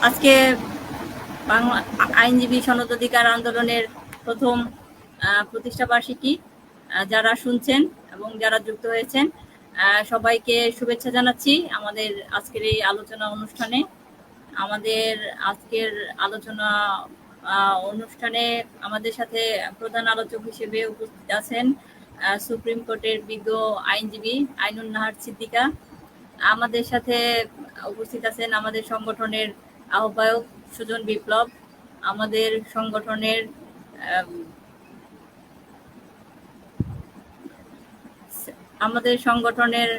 আজকে বাংলা আইনজীবী সনদ অধিকার আন্দোলনের প্রথম প্রতিষ্ঠা বার্ষিকী। যারা শুনছেন এবং যারা যুক্ত হয়েছেন সবাইকে শুভেচ্ছা জানাচ্ছি আমাদের আজকের এই আলোচনা অনুষ্ঠানে। আমাদের আজকের আলোচনা অনুষ্ঠানে আমাদের সাথে প্রধান আলোচক হিসেবে উপস্থিত আছেন সুপ্রিম কোর্টের বিজ্ঞ আইনজীবী আইনুন নাহার সিদ্দিকা। আমাদের সাথে উপস্থিত আছেন আমাদের সংগঠনের আহ্বায়ক সুজন বিপ্লব, আমাদের সংগঠনের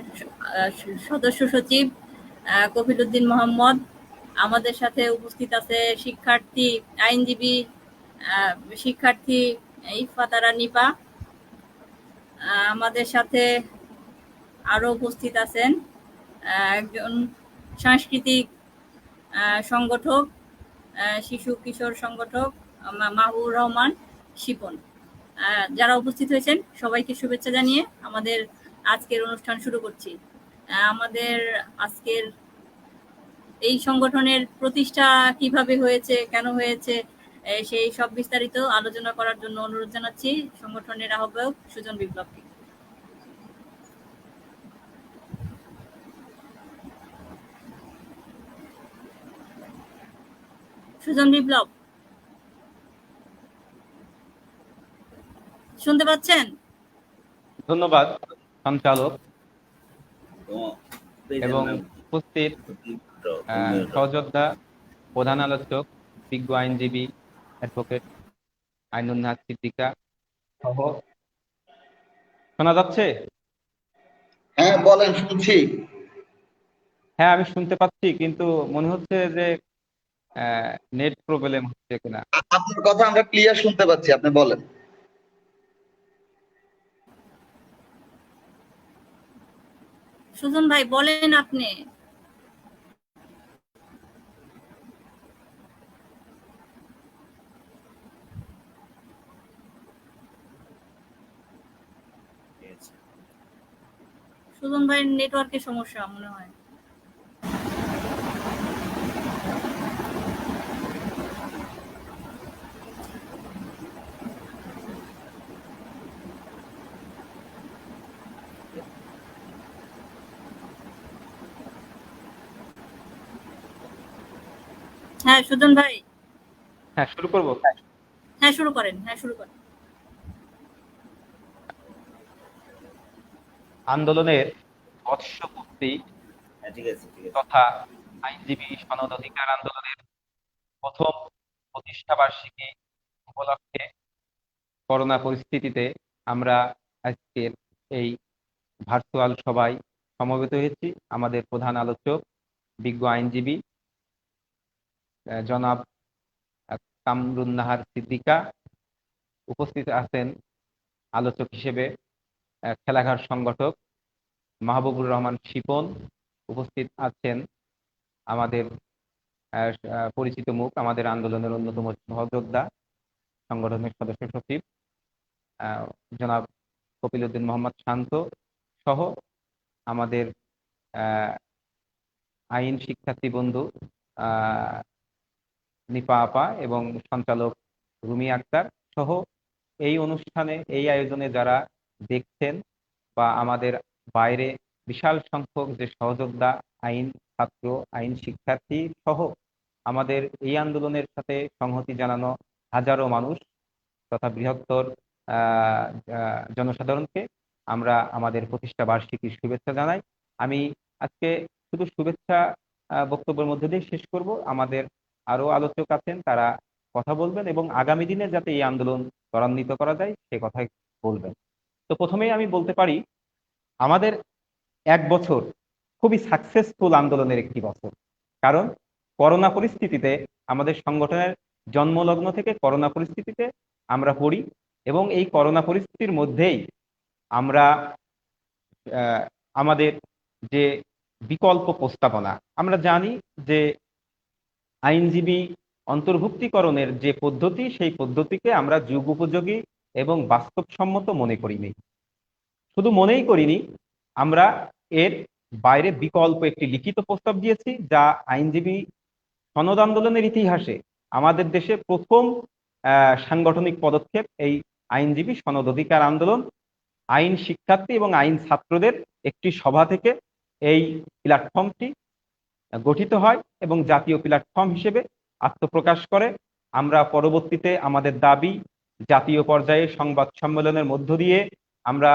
সদস্য সচিব কফিল উদ্দিন মোহাম্মদ। আমাদের সাথে উপস্থিত আছে শিক্ষার্থী আইনজীবী শিক্ষার্থী ইফাতারা নিপা। আমাদের সাথে আরো উপস্থিত আছেন একজন সাংস্কৃতিক সংগঠক, শিশু কিশোর সংগঠক মাহবুবুর রহমান শিপন। যারা উপস্থিত হয়েছেন সবাইকে শুভেচ্ছা জানিয়ে আমাদের আজকের অনুষ্ঠান শুরু করছি। আমাদের আজকের এই সংগঠনের প্রতিষ্ঠা কিভাবে হয়েছে, কেন হয়েছে, সেই সব বিস্তারিত আলোচনা করার জন্য অনুরোধ জানাচ্ছি সংগঠনের আহ্বায়ক সুজন বিপ্লবকে। সুজন বিপ্লব, শুনতে পাচ্ছেন? ধন্যবাদ সঞ্চালক এবং উপস্থিত সহযোদ্ধা, প্রধান আলোচক, বিজ্ঞ আইনজীবী অ্যাডভোকেট আইনুন নাহার সিদ্দিকা সহ। শোনা যাচ্ছে? হ্যাঁ বলেন, শুনছি। হ্যাঁ আমি শুনতে পাচ্ছি, কিন্তু মনে হচ্ছে যে নেট প্রবলেম হচ্ছে কিনা। আপনার কথা আমরা ক্লিয়ার শুনতে পাচ্ছি, আপনি বলেন। সুজন ভাই বলেন আপনি। সুজন ভাইয়ের নেটওয়ার্কের সমস্যা মনে হয়। হ্যাঁ সুজন ভাই। হ্যাঁ শুরু করব। হ্যাঁ শুরু করেন। আন্দোলনের বর্ষপূর্তি তথা আইনজীবী সনদ অধিকার আন্দোলনের প্রথম প্রতিষ্ঠা বার্ষিকী উপলক্ষে করোনা পরিস্থিতিতে আমরা আজকের এই ভার্চুয়াল সভায় সমবেত হয়েছি। আমাদের প্রধান আলোচক বিজ্ঞ আইনজীবী জনাব কামরুন নাহার সিদ্দিকা, উপস্থিত আছেন আলোচক হিসেবে খেলাঘর সংগঠক মাহবুবুর রহমান শিপন, উপস্থিত আছেন আমাদের পরিচিত মুখ, আমাদের আন্দোলনের অন্যতম সহযোদ্ধা, সংগঠনের সদস্য সচিব জনাব কপিল উদ্দিন মোহাম্মদ শান্ত সহ আমাদের আইন শিক্ষার্থী বন্ধু নিপা আপা এবং সঞ্চালক রুমি আক্তার সহ এই অনুষ্ঠানে, এই আয়োজনে যারা দেখছেন বা আমাদের বাইরে বিশাল সংখ্যক যে সহযোদ্ধা আইন ছাত্র, আইন শিক্ষার্থী সহ আমাদের এই আন্দোলনের সাথে সংহতি জানানো হাজারো মানুষ তথা বৃহত্তর জনসাধারণকে আমরা আমাদের প্রতিষ্ঠা বার্ষিকীর শুভেচ্ছা জানাই। আমি আজকে শুধু শুভেচ্ছা বক্তব্যের মধ্যে দিয়ে শেষ করব। আমাদের আরো আলোচক আছেন, তারা কথা বলবেন এবং আগামী দিনে যাতে এই আন্দোলন ত্বরান্বিত করা যায় সে কথাই বলবেন। তো প্রথমেই আমি বলতে পারি, আমাদের এক বছর খুবই সাকসেসফুল আন্দোলনের একটি বছর। কারণ করোনা পরিস্থিতিতে আমাদের সংগঠনের জন্মলগ্ন থেকে করোনা পরিস্থিতিতে আমরা পড়ি এবং এই করোনা পরিস্থিতির মধ্যেই আমরা আমাদের যে বিকল্প প্রস্তাবনা, আমরা জানি যে আইনজীবী অন্তর্ভুক্তিকরণের যে পদ্ধতি, সেই পদ্ধতিকে আমরা যুগ উপযোগী এবং বাস্তবসম্মত মনে করিনি। শুধু মনেই করিনি, আমরা এর বাইরে বিকল্প একটি লিখিত প্রস্তাব দিয়েছি, যা আইনজীবী সনদ আন্দোলনের ইতিহাসে আমাদের দেশে প্রথম সাংগঠনিক পদক্ষেপ। এই আইনজীবী সনদ অধিকার আন্দোলন আইন শিক্ষার্থী এবং আইন ছাত্রদের একটি সভা থেকে এই প্ল্যাটফর্মটি গঠিত হয় এবং জাতীয় প্ল্যাটফর্ম হিসেবে আত্মপ্রকাশ করে। আমরা পরবর্তীতে আমাদের দাবি জাতীয় পর্যায়ে সংবাদ সম্মেলনের মধ্য দিয়ে আমরা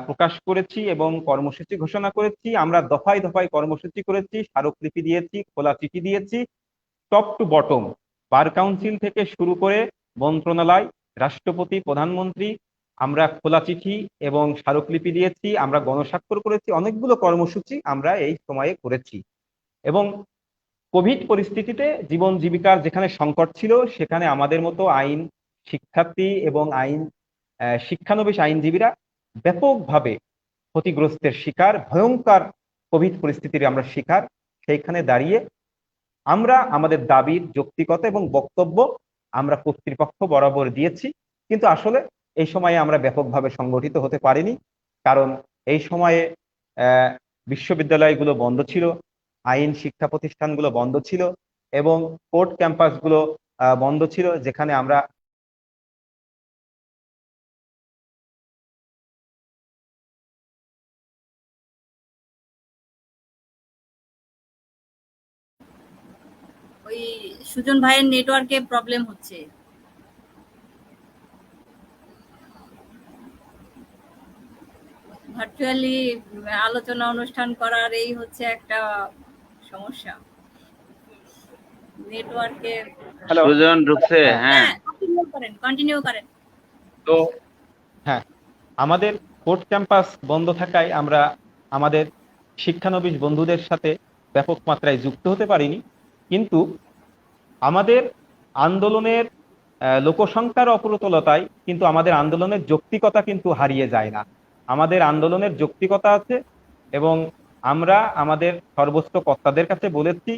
প্রকাশ করেছি এবং কর্মসূচি ঘোষণা করেছি। আমরা দফায় দফায় কর্মসূচি করেছি, স্মারকলিপি দিয়েছি, খোলা চিঠি দিয়েছি, top to bottom, bar council থেকে শুরু করে মন্ত্রণালয়, রাষ্ট্রপতি, প্রধানমন্ত্রী, আমরা খোলা চিঠি এবং স্মারকলিপি দিয়েছি, আমরা গণস্বাক্ষর করেছি, অনেকগুলো কর্মসূচি আমরা এই সময়ে করেছি। এবং কোভিড পরিস্থিতিতে জীবন জীবিকার যেখানে সংকট ছিল, সেখানে আমাদের মতো আইন শিক্ষার্থী এবং শিক্ষানবিশ আইনজীবীরা ব্যাপকভাবে ক্ষতিগ্রস্তের শিকার, ভয়ঙ্কর কোভিড পরিস্থিতির আমরা শিকার। সেইখানে দাঁড়িয়ে আমরা আমাদের দাবির যৌক্তিকতা এবং বক্তব্য আমরা কর্তৃপক্ষ বরাবর দিয়েছি, কিন্তু আসলে এই সময়ে আমরা ব্যাপকভাবে সংগঠিত হতে পারিনি, কারণ এই সময়ে বিশ্ববিদ্যালয়গুলো বন্ধ ছিল, আইন শিক্ষা প্রতিষ্ঠানগুলো বন্ধ ছিল এবং কোর্ট ক্যাম্পাসগুলো বন্ধ ছিল, যেখানে আমরা ওই সুজন ভাইয়ের নেটওয়ার্কে প্রবলেম হচ্ছে। ভার্চুয়ালি আলোচনা অনুষ্ঠান করার এই হচ্ছে একটা সমস্যা, নেটওয়ার্কে। সুজন ঢুকছে? হ্যাঁ, কন্টিনিউ করেন। তো হ্যাঁ, আমাদের কোর্ট ক্যাম্পাস বন্ধ থাকায় আমরা আমাদের শিক্ষানবিশ বন্ধুদের সাথে ব্যাপক মাত্রায় যুক্ত হতে পারিনি, কিন্তু আমাদের আন্দোলনের লোকসংখ্যার অপ্রতুলতায় কিন্তু আমাদের আন্দোলনের যৌক্তিকতা কিন্তু হারিয়ে যায় না। আমাদের আন্দোলনের যৌক্তিকতা আছে এবং আমরা আমাদের সর্বোচ্চ কর্তাদের কাছে বলেছি,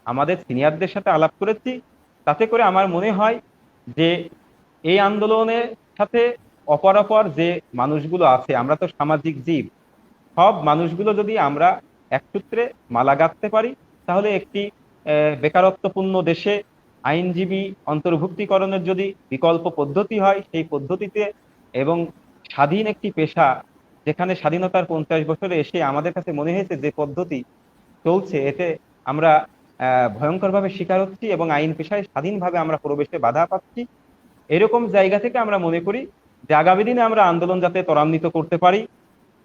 আমাদের সিনিয়রদের সাথে আলাপ করেছি। তাতে করে আমার মনে হয় যে এই আন্দোলনের সাথে অপরাপর যে মানুষগুলো আছে, আমরা তো সামাজিক জীব, সব মানুষগুলো যদি আমরা এক সূত্রে মালা গাঁথতে পারি, তাহলে একটি বেকারত্বপূর্ণ দেশে আইনজীবী অন্তর্ভুক্তিকরণের যদি বিকল্প পদ্ধতি হয়, সেই পদ্ধতিতে এবং স্বাধীন একটি পেশা, যেখানে স্বাধীনতার 50 বছরে এসে আমাদের কাছে মনে হয়েছে যে পদ্ধতি চলছে, এতে আমরা ভয়ঙ্করভাবে শিকার হচ্ছি এবং আইন পেশায় স্বাধীনভাবে আমরা প্রবেশে বাধা পাচ্ছি। এরকম জায়গা থেকে আমরা মনে করি যে আগামী দিনে আমরা আন্দোলন যাতে ত্বরান্বিত করতে পারি,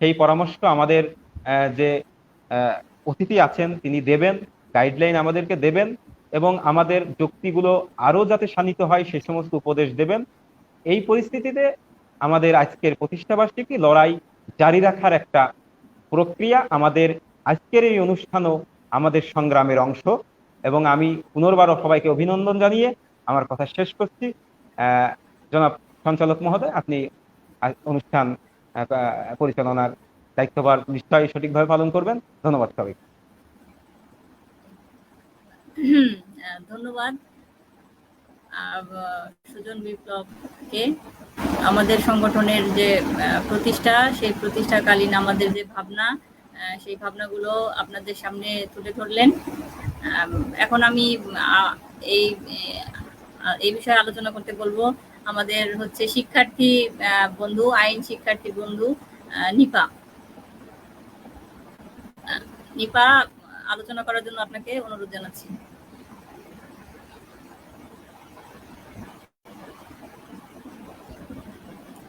সেই পরামর্শ আমাদের যে অতিথি আছেন তিনি দেবেন, গাইডলাইন আমাদেরকে দেবেন এবং আমাদের যুক্তিগুলো আরো যাতে শানিত হয় সে সমস্ত উপদেশ দেবেন। এই পরিস্থিতিতে আমাদের আজকের প্রতিষ্ঠাবার্ষিকী লড়াই জারি রাখার একটা প্রক্রিয়া, আমাদের আজকের এই অনুষ্ঠানও আমাদের সংগ্রামের অংশ। এবং আমি পুনর্বারও সবাইকে অভিনন্দন জানিয়ে আমার কথা শেষ করছি। জনাব সঞ্চালক মহোদয়, আপনি অনুষ্ঠান পরিচালনার দায়িত্বভার নিশ্চয়ই সঠিকভাবে পালন করবেন। ধন্যবাদ সবাইকে। ধন্যবাদ সুজন বিপ্লবকে। আমাদের সংগঠনের যে প্রতিষ্ঠা, সেই প্রতিষ্ঠাকালীন আমাদের যে ভাবনা, সেই ভাবনাগুলো আপনাদের সামনে তুলে ধরলেন। এখন আমি এই বিষয়ে আলোচনা করতে বলবো আমাদের হচ্ছে শিক্ষার্থী বন্ধু, আইন শিক্ষার্থী বন্ধু নিপা। নিপা, আলোচনা করার জন্য আপনাকে অনুরোধ জানাচ্ছি।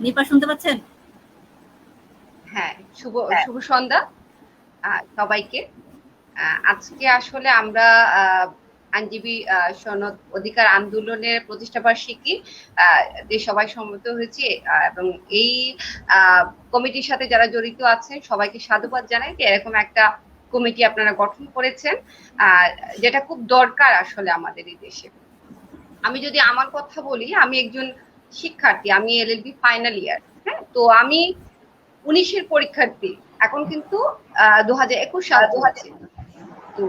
নিপা, শুনতে পাচ্ছেন? হ্যাঁ, শুভ সন্ধ্যা সবাইকে। আজকে আসলে আমরা আইনজীবী সনদ অধিকার আন্দোলনের প্রতিষ্ঠাবার্ষিকী যে সবাই সম্মত হয়েছে এবং এই কমিটির সাথে যারা জড়িত আছেন সবাইকে সাধুবাদ জানাই যে এরকম একটা কমিটি আপনারা গঠন করেছেন, যেটা খুব দরকার আসলে আমাদের এই দেশে। আমি যদি আমার কথা বলি, আমি একজন শিক্ষার্থী, আমি এলএলবি ফাইনাল ইয়ার। হ্যাঁ, তো আমি 19-এর পরীক্ষার্থী, এখন কিন্তু 2021 সাল চলছে। তো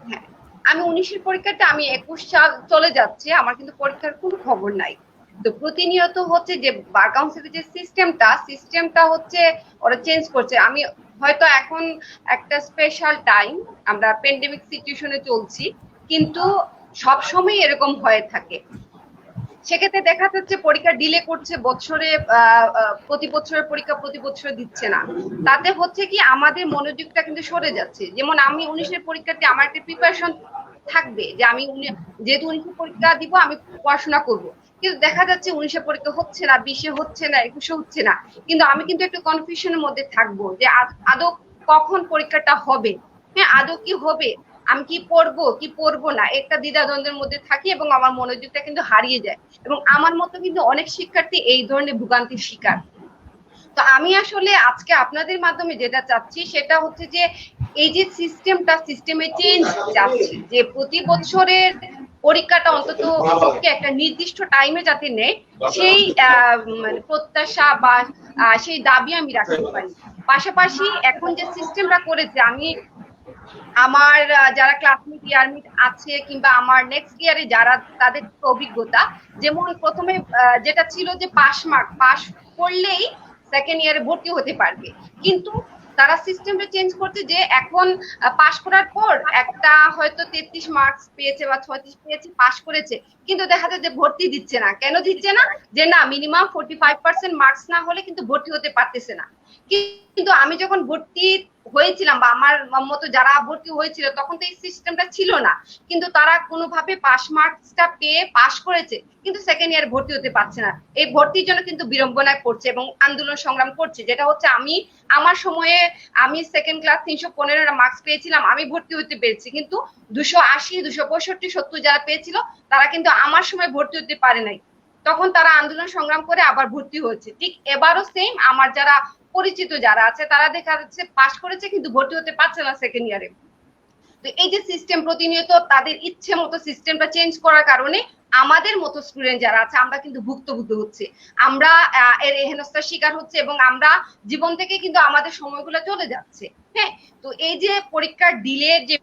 হ্যাঁ, আমি 19-এর পরীক্ষার্থী, আমি 21 সাল চলে যাচ্ছে, আমার কিন্তু পরীক্ষার কোনো খবর নাই। তো প্রতিনিয়ত হচ্ছে যে বার কাউন্সিলের যে সিস্টেমটা হচ্ছে ওরা চেঞ্জ করছে। আমি হয়তো এখন একটা স্পেশাল টাইম, আমরা প্যান্ডেমিক সিচুয়েশনে চলছি, কিন্তু সব সময় এরকম হয়ে থাকে। সেক্ষেত্রে দেখা যাচ্ছে পরীক্ষা ডিলে করছে, বছরে প্রতি বছরের পরীক্ষা প্রতি বছর দিচ্ছে না। তাতে হচ্ছে কি আমাদের মনোযোগটা কিন্তু সরে যাচ্ছে। যেমন আমি 19-এর পরীক্ষাতে আমার একটা প্রিপারেশন থাকবে যে আমি যেহেতু 19-এর পরীক্ষা দিব আমি পড়াশোনা করব, কিন্তু দেখা যাচ্ছে 19-এর পরীক্ষা হচ্ছে না, 20-এ হচ্ছে না, 21-এ হচ্ছে না, কিন্তু আমি কিন্তু একটু কনফিউশনের মধ্যে থাকবো যে আদৌ কখন পরীক্ষাটা হবে, হ্যাঁ আদৌ কি হবে, আমি কি পড়বো কি পড়বো না, একটা দ্বিধাদ্বন্দ্বের মধ্যে থাকি এবং আমার মনোযোগটা কিন্তু হারিয়ে যায়। এবং আমার মতো কিন্তু অনেক শিক্ষার্থী এই ধরনের ভোগান্তির শিকার। তো আমি আসলে আজকে আপনাদের মাধ্যমে যেটা চাচ্ছি সেটা হচ্ছে যে এই যে সিস্টেমে চেঞ্জ যাচ্ছে, যে প্রতি বছরের পরীক্ষাটা অন্তত পক্ষে একটা নির্দিষ্ট টাইমে যাতে নেয়, সেই মানে প্রত্যাশা বা সেই দাবি আমি রাখতে পারি। পাশাপাশি এখন যে সিস্টেমটা করেছে, আমি আমার যারা ক্লাসমেট ইয়ারমেট আছে কিংবা আমার নেক্সট ইয়ারে যারা তাদের অভিজ্ঞতা, যেমন প্রথমে যেটা ছিল যে পাস করলেই সেকেন্ড ইয়ারে ভর্তি হতে পারবে, কিন্তু তারা সিস্টেমটা চেঞ্জ করছে যে এখন পাস করার পর একটা হয়তো 33 মার্কস পেয়েছে বা 36 পেয়েছে, পাস করেছে, কিন্তু দেখা যায় যে ভর্তি দিচ্ছে না। কেন দিচ্ছে না? যে না, মিনিমাম 45% মার্কস না হলে কিন্তু ভর্তি হতে পারতেছে না। কিন্তু আমি যখন ভর্তি হয়েছিলাম বা আমার মতো যারা ভর্তি হয়েছিল তখন তো এই সিস্টেমটা ছিল না, কিন্তু তারা কোনোভাবে পাস মার্কসটা পেয়ে পাস করেছে, কিন্তু সেকেন্ড ইয়ার ভর্তি হতে পারছে না। এই ভর্তির জন্য কিন্তু বিড়ম্বনায় পড়ছে এবং আন্দোলন সংগ্রাম করছে। যেটা হচ্ছে আমি আমার সময়ে আমি সেকেন্ড ক্লাস 315 মার্কস পেয়েছিলাম, আমি ভর্তি হতে পেরেছি, কিন্তু 280, 265, 70 যারা পেয়েছিল তারা কিন্তু আমার সময় ভর্তি হতে পারে নাই। তখন তারা আন্দোলন সংগ্রাম করে আবার ভর্তি হয়েছে। ঠিক এবারও সেম, আমার যারা পরিচিত যারা আছে তারা দেখা যাচ্ছে পাস করেছে কিন্তু ভর্তি হতে পারছে না সেকেন্ড ইয়ারে। তো এই যে সিস্টেম প্রতিনিয়ত তাদের ইচ্ছে মতো সিস্টেমটা চেঞ্জ করার কারণে আমাদের মতো স্টুডেন্ট যারা আছে আমরা কিন্তু ভুক্তভোগী হচ্ছে, আমরা এর হেনস্থার শিকার হচ্ছে এবং আমরা জীবন থেকে কিন্তু আমাদের সময়গুলো চলে যাচ্ছে। হ্যাঁ, তো এই যে পরীক্ষার ডিলের যে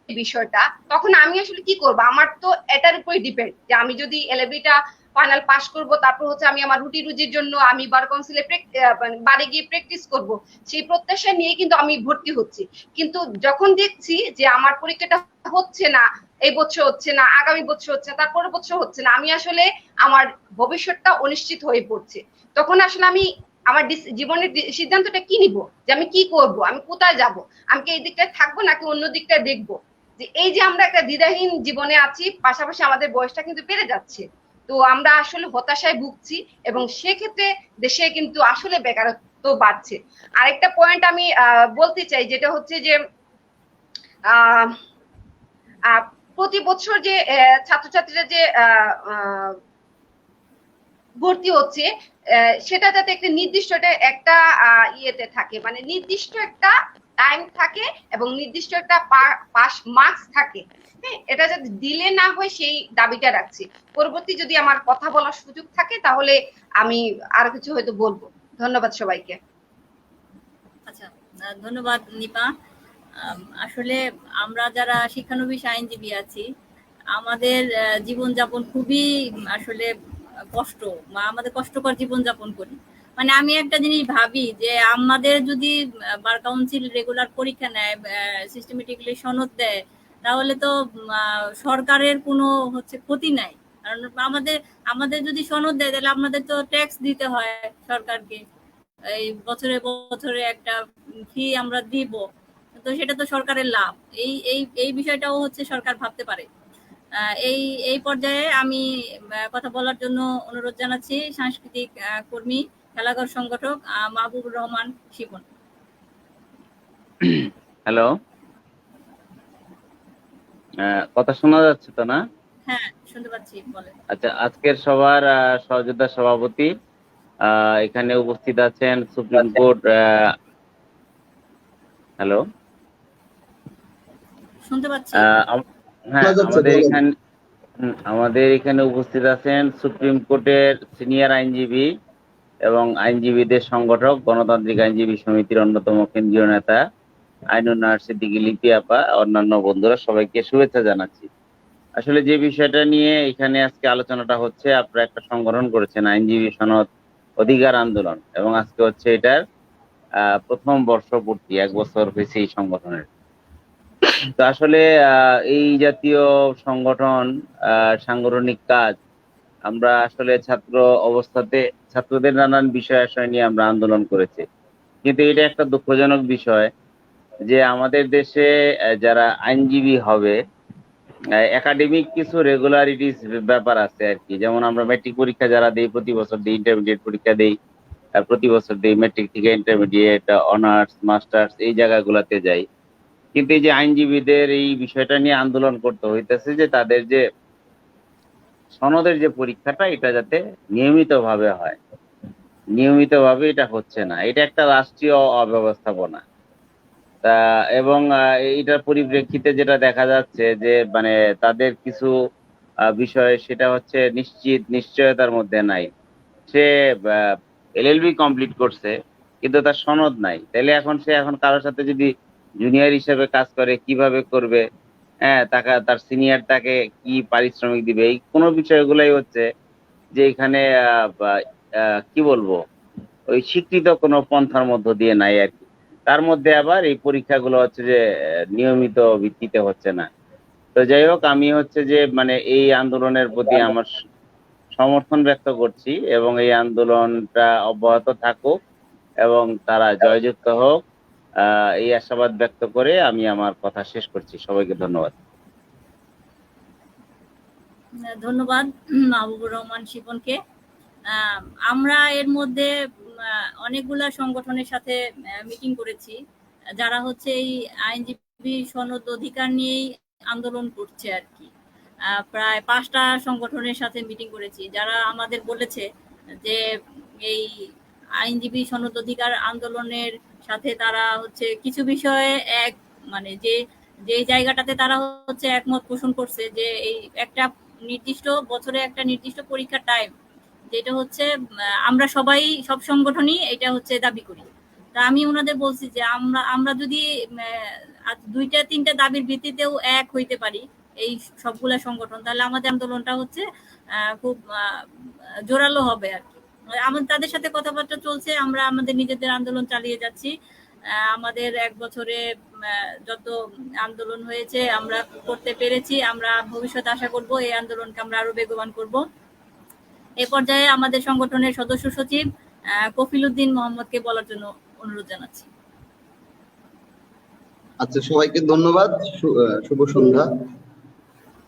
বিষয়টা, তখন আমি আসলে কি করব? আমার তো এটার উপরই ডিপেন্ড যে আমি যদি এলএবিটা ফাইনাল পাস করব, তারপর হচ্ছে আমি আমার রুটি রুজির জন্য আমি বার কাউন্সিলে বাড়ি গিয়ে প্র্যাকটিস করব, সেই প্রত্যাশা নিয়ে কিন্তু আমি ভর্তি হচ্ছি। কিন্তু যখন দেখছি যে আমার পরীক্ষাটা হচ্ছে না, এই বছর হচ্ছে না, আগামী বছর হচ্ছে না, তারপরের বছর হচ্ছে না, আমি আসলে আমার ভবিষ্যৎটা অনিশ্চিত হয়ে পড়ছে। তখন আসলে আমি আমার জীবনের সিদ্ধান্তটা কি নিব, যে আমি কি করব, আমি কোথায় যাব, আমি কি এই দিকটায় থাকবো নাকি অন্য দিকটায় দেখবো। যে এই যে আমরা একটা দ্বিধাহীন জীবনে আছি, পাশাপাশি আমাদের বয়সটা কিন্তু বেড়ে যাচ্ছে, তো আমরা আসলে হতাশায় ভুগছি এবং সেক্ষেত্রে দেশে কিন্তু আসলে বেকারত্ব বাড়ছে। আরেকটা পয়েন্ট আমি বলতে চাই, যেটা হচ্ছে যে প্রতি বছর যে ছাত্রছাত্রীরা যে ভর্তি হচ্ছে, সেটা যাতে একটা নির্দিষ্ট একটা ইয়েতে থাকে, মানে নির্দিষ্ট একটা টাইম থাকে এবং নির্দিষ্ট একটা পাস মার্কস থাকে। হ্যাঁ, এটা যাতে দিলে না হয় সেই দাবিটা রাখছি। পরবর্তী যদি আমার কথা বলার সুযোগ থাকে তাহলে আমি আরো কিছু হয়তো বলবো। ধন্যবাদ সবাইকে। আচ্ছা, ধন্যবাদ নিপা। আসলে আমরা যারা শিক্ষানবিশ আইনজীবী আছি, আমাদের জীবনযাপন খুবই আসলে কষ্ট, বা আমাদের কষ্টকর জীবনযাপন করি। মানে আমি একটা জিনিস ভাবি যে আমাদের যদি বার কাউন্সিল রেগুলার পরীক্ষা নেয়, সিস্টেমেটিক্যালি সনদ দেয়, তাহলে তো সরকারের কোনো হচ্ছে ক্ষতি নাই। কারণ আমাদের যদি সনদ দেয় তাহলে আমাদের তো ট্যাক্স দিতে হয় সরকারকে, এই বছরে বছরে একটা ফি আমরা দিব, তো সেটা তো সরকারের লাভ। এই এই এই বিষয়টাও হচ্ছে সরকার ভাবতে পারে। এই এই পর্যায়ে আমি কথা বলার জন্য অনুরোধ জানাচ্ছি সাংস্কৃতিক কর্মী, খেলাঘর সংগঠক মাহবুবুর রহমান শিপন। হ্যালো, কথা শোনা যাচ্ছে তো না? হ্যাঁ, শুনতে পাচ্ছি, বলেন। আচ্ছা, আজকের সবার সহযোদ্ধা সভাপতি এখানে উপস্থিত আছেন সুপ্রিম কোর্ট। হ্যালো, শুনতে পাচ্ছি। হ্যাঁ, আমাদের এখানে উপস্থিত আছেন সুপ্রিম কোর্টের সিনিয়র আইনজীবী এবং আইনজীবীদের সংগঠক গণতান্ত্রিক আইনজীবী সমিতির অন্যতম কেন্দ্রীয় নেতা আইনুন্নাহার সিদ্দিকী লিপি আপা, অন্যান্য বন্ধুরা, সবাইকে শুভেচ্ছা জানাচ্ছি। আসলে যে বিষয়টা নিয়ে এখানে আজকে আলোচনাটা হচ্ছে, আপনারা একটা সংগঠন করেছেন আইনজীবী সনদ অধিকার আন্দোলন, এবং আজকে হচ্ছে এটার প্রথম বর্ষপূর্তি, 1 বছর হয়েছে এই সংগঠনের। তো আসলে এই জাতীয় সংগঠন, সাংগঠনিক কাজ আমরা আসলে ছাত্র অবস্থাতে ছাত্রদের নানান বিষয় আশয় নিয়ে আমরা আন্দোলন করেছি। কিন্তু এটা একটা দুঃখজনক বিষয় যে আমাদের দেশে যারা আইনজীবী হবে, একাডেমিক কিছু রেগুলারিটিস ব্যাপার আছে আর কি। যেমন আমরা ম্যাট্রিক পরীক্ষা যারা দেই, প্রতি বছর দিই, ইন্টারমিডিয়েট পরীক্ষা দেই, প্রতি বছর দিই, ম্যাট্রিক থেকে ইন্টারমিডিয়েট, অনার্স, মাস্টার্স এই জায়গাগুলোতে যাই। কিন্তু এই যে আইনজীবীদের এই বিষয়টা নিয়ে আন্দোলন করতে হইতেছে যে তাদের যে সনদের যে পরীক্ষাটা এটা যাতে নিয়মিতভাবে হয়, নিয়মিতভাবে এটা হচ্ছে না। এটা একটা রাষ্ট্রীয় অব্যবস্থাপনা। তা এবং এইটার পরিপ্রেক্ষিতে যেটা দেখা যাচ্ছে যে মানে তাদের কিছু বিষয় সেটা হচ্ছে নিশ্চয়তার মধ্যে নাই। সে এলএলবি কমপ্লিট করছে কিন্তু তার সনদ নাই, তাহলে সে কারোর সাথে যদি জুনিয়র হিসেবে কাজ করে কিভাবে করবে, হ্যাঁ, তার সিনিয়র তাকে কি পারিশ্রমিক দিবে, এই কোনো বিষয়গুলাই হচ্ছে যে এখানে কি বলবো, ওই স্বীকৃত কোনো পন্থার মধ্য দিয়ে নাই আর কি। তার মধ্যে আবার এই পরীক্ষাগুলো হচ্ছে যে নিয়মিত ভিত্তিতে হচ্ছে না। তো যাই হোক, আমি হচ্ছে যে মানে এই আন্দোলনের প্রতি আমার সমর্থন ব্যক্ত করছি এবং এই আন্দোলনটা অব্যাহত থাকুক এবং তারা জয়যুক্ত হোক, এই আশাবাদ ব্যক্ত করে আমি আমার কথা শেষ করছি। সবাইকে ধন্যবাদ। ধন্যবাদ মাহবুবুর রহমান শিপনকে। আমরা এর মধ্যে অনেকগুলা সংগঠনের সাথে মিটিং করেছি যারা হচ্ছে এই আইনজীবী সনদ অধিকার নিয়েই আন্দোলন করছে আর কি। প্রায় 5টা সংগঠনের সাথে মিটিং করেছি যারা আমাদের বলেছে যে এই আইনজীবী সনদ অধিকার আন্দোলনের সাথে তারা হচ্ছে কিছু বিষয়ে এক মানে যে জায়গাটাতে তারা হচ্ছে একমত পোষণ করছে যে এই একটা নির্দিষ্ট বছরে একটা নির্দিষ্ট পরীক্ষার টাইম, যেটা হচ্ছে আমরা সবাই সব সংগঠনই এটা হচ্ছে দাবি করি। তা আমি ওনাদের বলছি যে আমরা যদি 2-3টা দাবির ভিত্তিতেও এক হইতে পারি এই সবগুলা সংগঠন, তাহলে আমাদের আন্দোলনটা হচ্ছে খুব জোরালো হবে আর কি। আমাদের তাদের সাথে কথাবার্তা চলছে, আমরা আমাদের নিজেদের আন্দোলন চালিয়ে যাচ্ছি। আমাদের 1 বছরে যত আন্দোলন হয়েছে আমরা করতে পেরেছি, আমরা ভবিষ্যতে আশা করব এই আন্দোলনকে আমরা আরো বেগবান করব। এ পর্যায়ে আমাদের সংগঠনের সদস্য সচিব কফিল উদ্দিন মোহাম্মদকে বলার জন্য অনুরোধ জানাচ্ছি। আচ্ছা, সবাইকে ধন্যবাদ। শুভ সন্ধ্যা।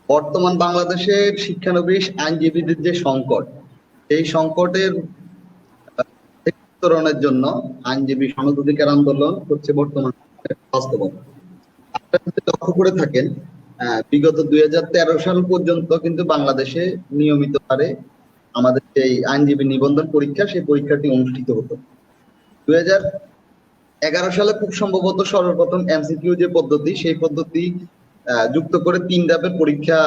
বর্তমান বাংলাদেশের শিক্ষানবিশ আইনজীবীদের যে সংকট, এই সংকটের উত্তরণের জন্য আইনজীবী সনদ অধিকার আন্দোলন হচ্ছে বর্তমান বাস্তবতা। আপনারা যদি লক্ষ্য করে থাকেন, বিগত 2013 সাল পর্যন্ত কিন্তু বাংলাদেশে নিয়মিত হারে আমাদের এই আইনজীবী নিবন্ধন পরীক্ষা, সেই পরীক্ষাটি অনুষ্ঠিত হতো। 2011 সালে খুব সম্ভবত সর্বপ্রথম এমসিকিউ যে পদ্ধতি, সেই পদ্ধতি যুক্ত করে 3 ধাপের পরীক্ষা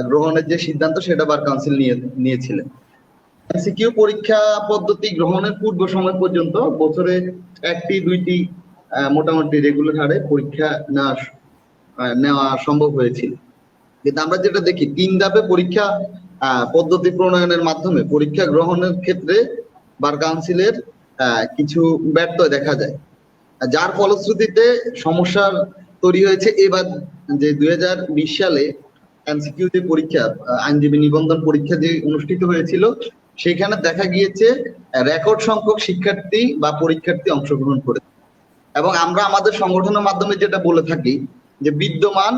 গ্রহণের যে সিদ্ধান্ত, সেটা বার কাউন্সিল নিয়েছিলেন। এমসিকিউ পরীক্ষা পদ্ধতি গ্রহণের পূর্ব সময় পর্যন্ত বছরে 1-2টি মোটামুটি রেগুলার হারে পরীক্ষা নেওয়া সম্ভব হয়েছিল। কিন্তু আমরা যেটা দেখি, 3 ধাপে পরীক্ষা পদ্ধতি প্রণয়নের মাধ্যমে পরীক্ষা গ্রহণের ক্ষেত্রে বার কাউন্সিলের কিছু ব্যর্থ দেখা যায়, যার ফলশ্রুতিতে সমস্যার তৈরি হয়েছে। এবার যে 2020 সালে এমসিকিউ যে পরীক্ষা, আইনজীবী নিবন্ধন পরীক্ষা যে অনুষ্ঠিত হয়েছিল, সেখানে দেখা গিয়েছে রেকর্ড সংখ্যক শিক্ষার্থী বা পরীক্ষার্থী অংশগ্রহণ করে। এবং আমরা আমাদের সংগঠনের মাধ্যমে যেটা বলে থাকি যে বিদ্যমান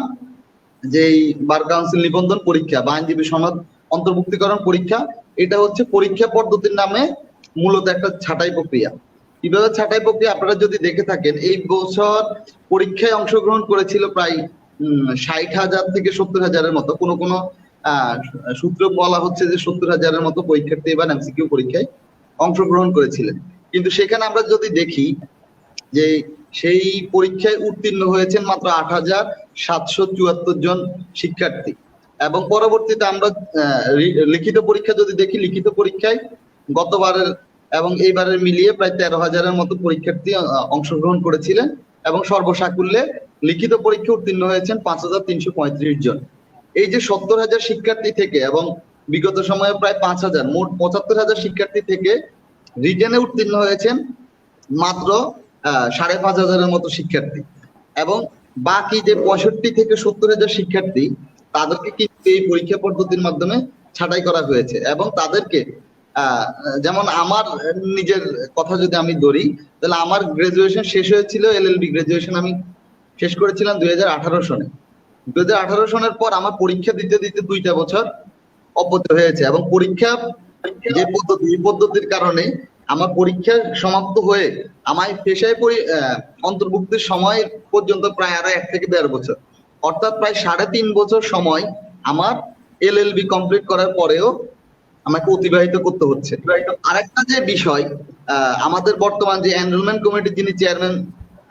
যেই বার কাউন্সিল নিবন্ধন পরীক্ষা বা আইনজীবী সনদ অন্তর্ভুক্তিকরণ পরীক্ষা, এটা হচ্ছে পরীক্ষা পদ্ধতির নামে মূলত একটা ছাঁটাই প্রক্রিয়া। কিভাবে ছাঁটাই প্রক্রিয়া আপনারা যদি দেখে থাকেন, এই বছর পরীক্ষায় অংশগ্রহণ করেছিল প্রায় 60,000 থেকে 70,000-এর মতো। কোনো সূত্র বলা হচ্ছে যে 70,000-এর মতো পরীক্ষার্থী এবার এমসিকিউ পরীক্ষায় অংশগ্রহণ করেছিলেন। কিন্তু সেখানে আমরা যদি দেখি যে সেই পরীক্ষায় উত্তীর্ণ হয়েছেন মাত্র 8,774 জন শিক্ষার্থী। এবং পরবর্তীতে আমরা লিখিত পরীক্ষা যদি দেখি, লিখিত পরীক্ষায় গতবারের এবং এইবারের মিলিয়ে প্রায় 13,000-এর মতো পরীক্ষার্থী অংশগ্রহণ করেছিলেন এবং সর্বসাকুল্যে লিখিত পরীক্ষা উত্তীর্ণ হয়েছেন 5,335 জন। এই যে 70,000 শিক্ষার্থী থেকে এবং বিগত সময়ে প্রায় 5,000, মোট 75,000 শিক্ষার্থী থেকে রিটেনে উত্তীর্ণ হয়েছেন মাত্র 5,500-এর মতো শিক্ষার্থী, এবং বাকি যে 65 থেকে 70,000 শিক্ষার্থী তাদেরকে কিন্তু এই পরীক্ষা পদ্ধতির মাধ্যমে ছাঁটাই করা হয়েছে। এবং তাদেরকে যেমন আমার নিজের কথা যদি আমি ধরি, তাহলে আমার গ্রাজুয়েশন শেষ হয়েছিল, এলএলবি গ্রাজুয়েশন আমি শেষ করেছিলাম 2018 সনে। 2018 সনের পর আমার পরীক্ষা দিতে দিতে 2টা বছর অব্যাহত হয়েছে, এবং পরীক্ষা যে পদ্ধতি, এই পদ্ধতির কারণে আমার পরীক্ষা সমাপ্ত হয়ে আমার পেশায় অন্তর্ভুক্তির সময় পর্যন্ত প্রায় আরো 1 থেকে 1.5 বছর, অর্থাৎ প্রায় 3.5 বছর সময় আমার এলএলবি কমপ্লিট করার পরেও আমাকে অতিবাহিত করতে হচ্ছে। আরেকটা যে বিষয়, আমাদের বর্তমান যে এনরোলমেন্ট কমিটির যিনি চেয়ারম্যান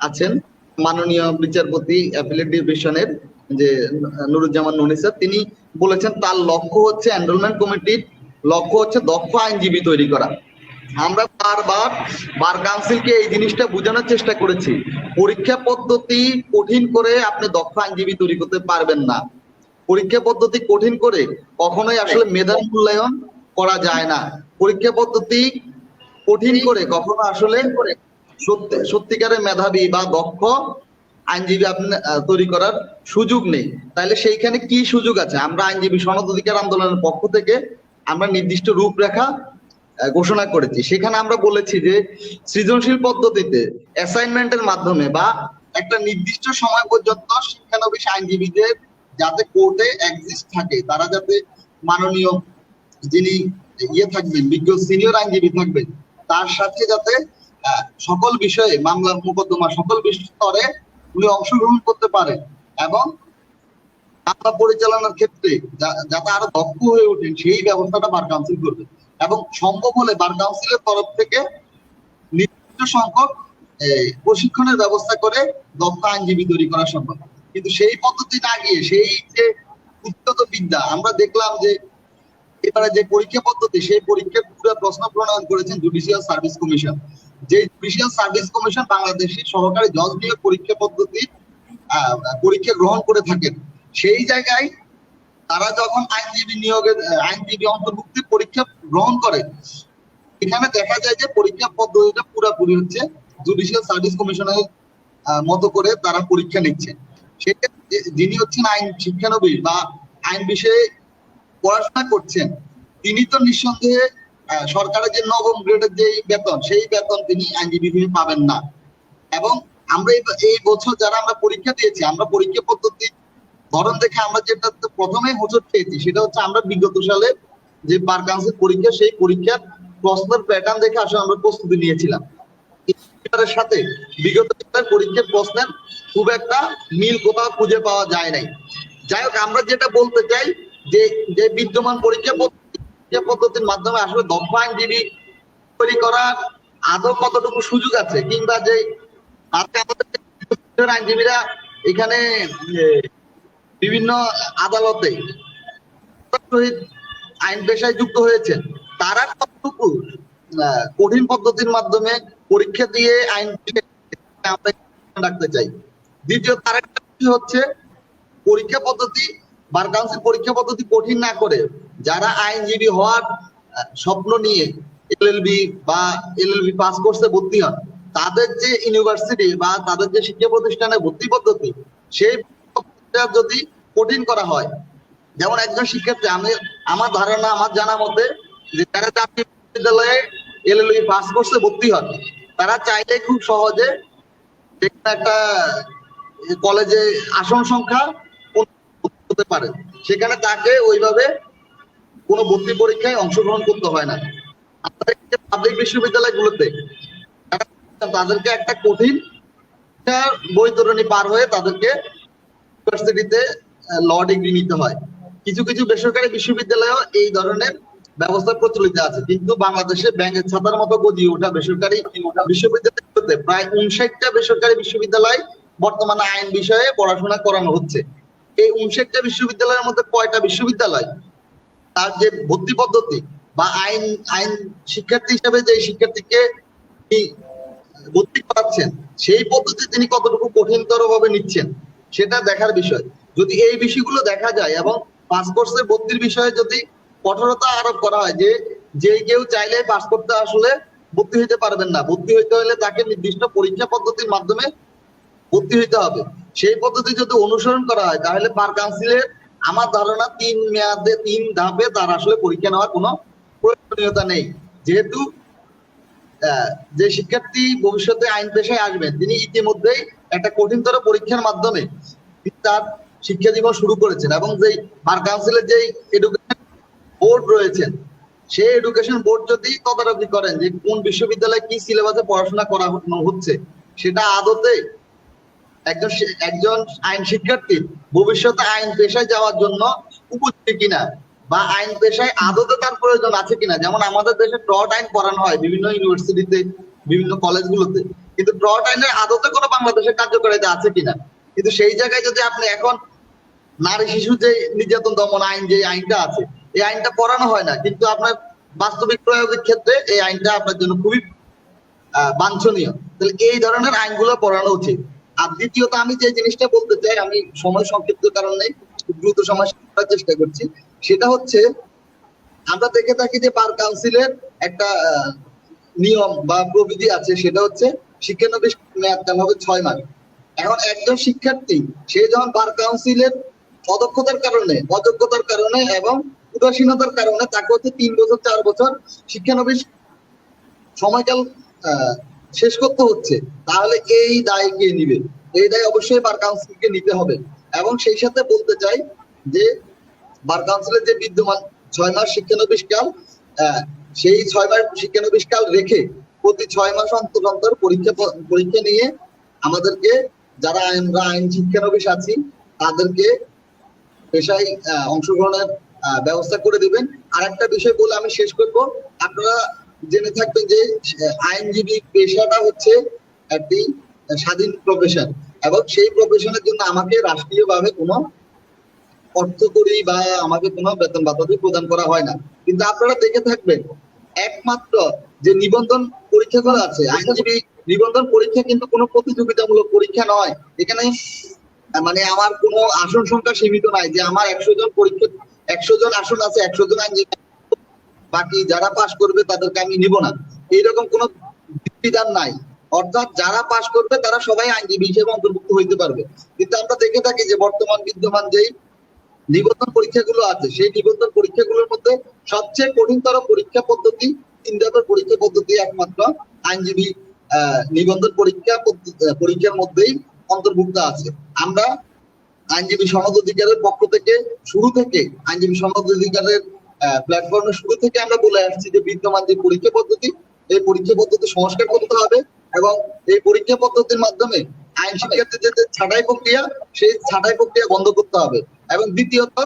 আছেন, মাননীয় বিচারপতি অ্যাপিলেট ডিভিশনের যে নুরুজ্জামান ননী স্যার, তিনি বলেছেন তার লক্ষ্য হচ্ছে, এনরোলমেন্ট কমিটির লক্ষ্য হচ্ছে দক্ষ আইনজীবী তৈরি করা। আমরা বারবার বার কাউন্সিলকে এই জিনিসটা বোঝানোর চেষ্টা করেছি, পরীক্ষা পদ্ধতি কঠিন করে আপনি দক্ষ আইনজীবী তৈরি করতে পারবেন না। পরীক্ষা পদ্ধতি কঠিন করে কখনোই আসলে মেধার মূল্যায়ন করা যায় না। পরীক্ষা পদ্ধতি কঠিন করে কখনো আসলে সত্যিকারের মেধাবী বা দক্ষ আইনজীবী আপনি তৈরি করার সুযোগ নেই। তাহলে সেইখানে কি সুযোগ আছে? আমরা আইনজীবী সনদ অধিকার আন্দোলনের পক্ষ থেকে আমরা নির্দিষ্ট রূপরেখা ঘোষণা করেছি। সেখানে আমরা বলেছি যে সৃজনশীল পদ্ধতিতে অ্যাসাইনমেন্টের মাধ্যমে বা একটা নির্দিষ্ট সময় পর্যন্ত শিক্ষানবিশ আইনজীবীদের যাতে কোর্টে এক্সিস্ট থাকে, তারা যাতে মাননীয় যিনি থাকবেন, বিজ্ঞ সিনিয়র আইনজীবী থাকবেন, তার সাথে যাতে সকল বিষয়ে মামলা মোকদ্দমা সকল স্তরে উনি অংশগ্রহণ করতে পারেন, এবং মামলা পরিচালনার ক্ষেত্রে যাতে আরো দক্ষ হয়ে ওঠেন সেই ব্যবস্থাটা বার কাউন্সিল করবে। এবং সম্ভব হলে বার কাউন্সিলের তরফ থেকে নির্দিষ্ট সংখ্যক প্রশিক্ষণের ব্যবস্থা করে দক্ষ আইনজীবী তৈরি করা সম্ভব। কিন্তু সেই পদ্ধতি না গিয়ে সেই যে উন্নত বিদ্যা, আমরা দেখলাম যে এবারে যে পরীক্ষা পদ্ধতি, সেই পরীক্ষার পুরো প্রশ্ন প্রণয়ন করেছেন জুডিশিয়াল সার্ভিস কমিশন। যে জুডিশিয়াল সার্ভিস কমিশন বাংলাদেশের সহকারী জজ নিয়োগ পরীক্ষা পদ্ধতি পরীক্ষা গ্রহণ করে থাকেন, সেই জায়গায় তারা যখন আইনজীবী অন্তর্ভুক্তির পরীক্ষা গ্রহণ করে, এখানে দেখা যায় যে পরীক্ষা পদ্ধতিটা পুরোপুরি হচ্ছে জুডিশিয়াল সার্ভিস কমিশনের মতো করে তারা পরীক্ষা নিচ্ছে। সেক্ষেত্রে যিনি হচ্ছেন আইন শিক্ষানবিশ বা আইন বিষয়ে পড়াশোনা করছেন, তিনি তো নিঃসন্দেহে সরকারের যে নবম গ্রেডের যে বেতন, সেই বেতন তিনি আইনজীবী হিসেবে পাবেন না। এবং আমরা এই বছর যারা আমরা পরীক্ষা দিয়েছি, আমরা পরীক্ষা পদ্ধতি ধরন দেখে আমরা যেটা প্রথমে হোঁচট খেয়েছি, সেটা হচ্ছে আমরা বিগত সালে যে বার কাউন্সিল পরীক্ষা, সেই পরীক্ষার প্রশ্নের প্যাটার্ন দেখে আসলে আমরা প্রস্তুতি নিয়েছিলাম। এর সাথে বিগত পরীক্ষার প্রশ্নের খুব একটা মিল কোথাও খুঁজে পাওয়া যায় নাই। যাই হোক, আমরা যেটা বলতে চাই যে বিদ্যমান পরীক্ষা পদ্ধতির মাধ্যমে আসলে দক্ষ আইনজীবী তৈরি করার আদৌ কতটুকু সুযোগ আছে, কিংবা যে আমাদের আইনজীবীরা এখানে বিভিন্ন আদালতে আইন পেশায় যুক্ত হয়েছেন, তারা কতটুকু কঠিন পদ্ধতির মাধ্যমে পরীক্ষা দিয়ে আইন রাখতে চাই। দ্বিতীয় আরেকটা হচ্ছে পরীক্ষা পদ্ধতি, বার কাউন্সিল পরীক্ষা পদ্ধতি কঠিন না করে যারা আইনজীবী হওয়ার স্বপ্ন নিয়ে এলএলবি পাস কোর্সে ভর্তি হন, তাদের যে ইউনিভার্সিটি বা তাদের যে শিক্ষা প্রতিষ্ঠানে ভর্তি পদ্ধতি, সেই যদি কঠিন করা হয়, যেমন একজন শিক্ষার্থী, আমার ধারণা, আমার জানা মতে যে তারা জাতীয় বিশ্ববিদ্যালয়ে এলএলবি পাস কোর্সে ভর্তি হন, তারা চাইলে খুব সহজে একটা কলেজে আসন সংখ্যা হতে পারে, সেখানে তাকে ওইভাবে কোনো ভর্তি পরীক্ষায় অংশগ্রহণ করতে হয় না। পাবলিক বিশ্ববিদ্যালয়গুলোতে তাদেরকে একটা কঠিন বৈতরণী পার হয়ে তাদেরকে ইউনিভার্সিটিতে ল ডিগ্রি নিতে হয়। কিছু কিছু বেসরকারি বিশ্ববিদ্যালয়েও এই ধরনের ব্যবস্থা প্রচলিত আছে, কিন্তু বাংলাদেশে ব্যাঙের ছাতার মতো গজিয়ে ওঠা বেসরকারি বিশ্ববিদ্যালয়গুলোতে প্রায় 59টা বেসরকারি বিশ্ববিদ্যালয় বর্তমানে আইন বিষয়ে পড়াশোনা করানো হচ্ছে। এই 59টা বিশ্ববিদ্যালয়ের মধ্যে কয়টা বিশ্ববিদ্যালয় তার যে ভর্তি পদ্ধতি বা আইন শিক্ষার্থী হিসেবে যে শিক্ষার্থীকে ভর্তি করাচ্ছেন, সেই পদ্ধতি তিনি কতটুকু কঠিনতর ভাবে নিচ্ছেন, সেটা দেখার বিষয়। যদি এই বিষয়গুলো দেখা যায় এবং পাস কোর্সে ভর্তির বিষয়ে যদি কঠোরতা আরোপ করা হয়, যে কেউ চাইলে পাস করতে আসলে ভর্তি হইতে পারবেন না। ভর্তি হইতে হলে তাকে নির্দিষ্ট পরীক্ষা পদ্ধতির মাধ্যমে ভর্তি হইতে হবে। সেই পদ্ধতি যদি অনুসরণ করা হয় তাহলে বার কাউন্সিলের আমার ধারণা 3 মেয়াদে 3 ধাপে তার আসলে পরীক্ষা নেওয়ার কোনো প্রয়োজনীয়তা নেই। যেহেতু যে শিক্ষার্থী ভবিষ্যতে আইন পেশায় আসবেন তিনি ইতিমধ্যেই একটা কঠিনতর পরীক্ষার মাধ্যমে তার শিক্ষা জীবন শুরু করেছেন, এবং যেই বার কাউন্সিলের যেই এডুকেশন বোর্ড রয়েছেন সেই এডুকেশন বোর্ড যদি তদারকি করেন যে কোন বিশ্ববিদ্যালয়ে কি সিলেবাসে পড়াশোনা করা হচ্ছে, সেটা আদতে একজন আইন শিক্ষার্থী ভবিষ্যতে আইন পেশায় যাওয়ার জন্য উপযোগী কিনা, বা আইন পেশায় আদতে তার প্রয়োজন আছে কিনা। যেমন আমাদের দেশে ট্রট আইন পড়ানো হয় বিভিন্ন ইউনিভার্সিটিতে, বিভিন্ন কলেজগুলোতে, কিন্তু ট্রট আইনের আদতে কোনো বাংলাদেশে কার্যকারিতা আছে কিনা। কিন্তু সেই জায়গায় যদি আপনি এখন নারী শিশু যে নির্যাতন দমন আইন, যে আইনটা আছে, এই আইনটা পড়ানো হয় না, কিন্তু আপনার বাস্তবিক প্রয়োগের ক্ষেত্রে এই আইনটা আপনার জন্য খুবই বাঞ্ছনীয়। তাহলে এই ধরনের আইনগুলো পড়ানো উচিত। আর দ্বিতীয়ত আমি যে জিনিসটা বলতে চাই, আমি সময় সংক্ষিপ্ত কারণে দ্রুত সময় করার চেষ্টা করছি, সেটা হচ্ছে আমরা দেখে থাকি যে বার কাউন্সিলের একটা নিয়ম বা প্রবিধি আছে, সেটা হচ্ছে শিক্ষানবিশ মেয়াদকাল হবে 6 মাস। এখন একজন শিক্ষার্থী সে যখন বার কাউন্সিলের অদক্ষতার কারণে, অযোগ্যতার কারণে এবং উদাসীনতার কারণে তাকে হচ্ছে 3 বছর 4 বছর শিক্ষানবিশ সময়কাল শেষ করতে হচ্ছে, তাহলে এই দায় কে নিবে? এই দায় অবশ্যই বার কাউন্সিলকে নিতে হবে। এবং সেই সাথে বলতে চাই যে বার কাউন্সিলের যে বিদ্যমান 6 মাস শিক্ষানবিশ কাল, সেই 6 মাস শিক্ষানবিশ কাল রেখে প্রতি 6 মাস অন্তর অন্তর পরীক্ষা নিয়ে আমাদেরকে যারা আমরা আইন শিক্ষানবিশ আছি তাদেরকে পেশায় অংশগ্রহণের ব্যবস্থা করে দিবেন। আর একটা বিষয় বলে আমি শেষ করব, আপনারা জেনে থাকবেন যে আইনজীবী পেশাটা হচ্ছে একটি স্বাধীন প্রফেশন, এবং সেই প্রফেশনের জন্য আমাকে রাষ্ট্রীয়ভাবে কোনো অর্থকরী বা আমাকে কোনো বেতন ভাতা প্রদান করা হয় না। কিন্তু আপনারা দেখে থাকবেন একমাত্র যে নিবন্ধন পরীক্ষাগুলো আছে, আইনজীবী নিবন্ধন পরীক্ষা কিন্তু কোনো প্রতিযোগিতামূলক পরীক্ষা নয়। এখানে মানে আমার কোনো আসন সংখ্যা সীমিত নাই যে আমার 100 জন পরীক্ষা, 100 জন আসন আছে, 100 জন আইনজীবী, বাকি যারা পাশ করবে তাদেরকে আমি নিব না, এইরকম কোনো বিধান নাই। অর্থাৎ যারা পাশ করবে তারা সবাই আইনজীবী হিসেবে অন্তর্ভুক্ত হইতে পারবে। কিন্তু আমরা দেখে থাকি যে বর্তমান বিদ্যমান যেই নিবন্ধন পরীক্ষাগুলো আছে, সেই নিবন্ধন পরীক্ষাগুলোর মধ্যে সবচেয়ে কঠিনতর পরীক্ষা পদ্ধতি, 3 ধাপের পরীক্ষা পদ্ধতি একমাত্র আইনজীবী নিবন্ধন পরীক্ষার মধ্যেই অন্তর্ভুক্ত আছে। আমরা আইনজীবী সনদ অধিকারের পক্ষ থেকে শুরু থেকে, আইনজীবী সনদ অধিকারের প্ল্যাটফর্মের শুরু থেকে আমরা বলে আসছি যে বিদ্যমান যে পরীক্ষা পদ্ধতি, এই পরীক্ষা পদ্ধতি সংস্কার করতে হবে, এবং এই পরীক্ষা পদ্ধতির মাধ্যমে আইন শিক্ষার্থীদের যে ছাঁটাই প্রক্রিয়া, সেই ছাঁটাই প্রক্রিয়া বন্ধ করতে হবে। এবং দ্বিতীয়ত,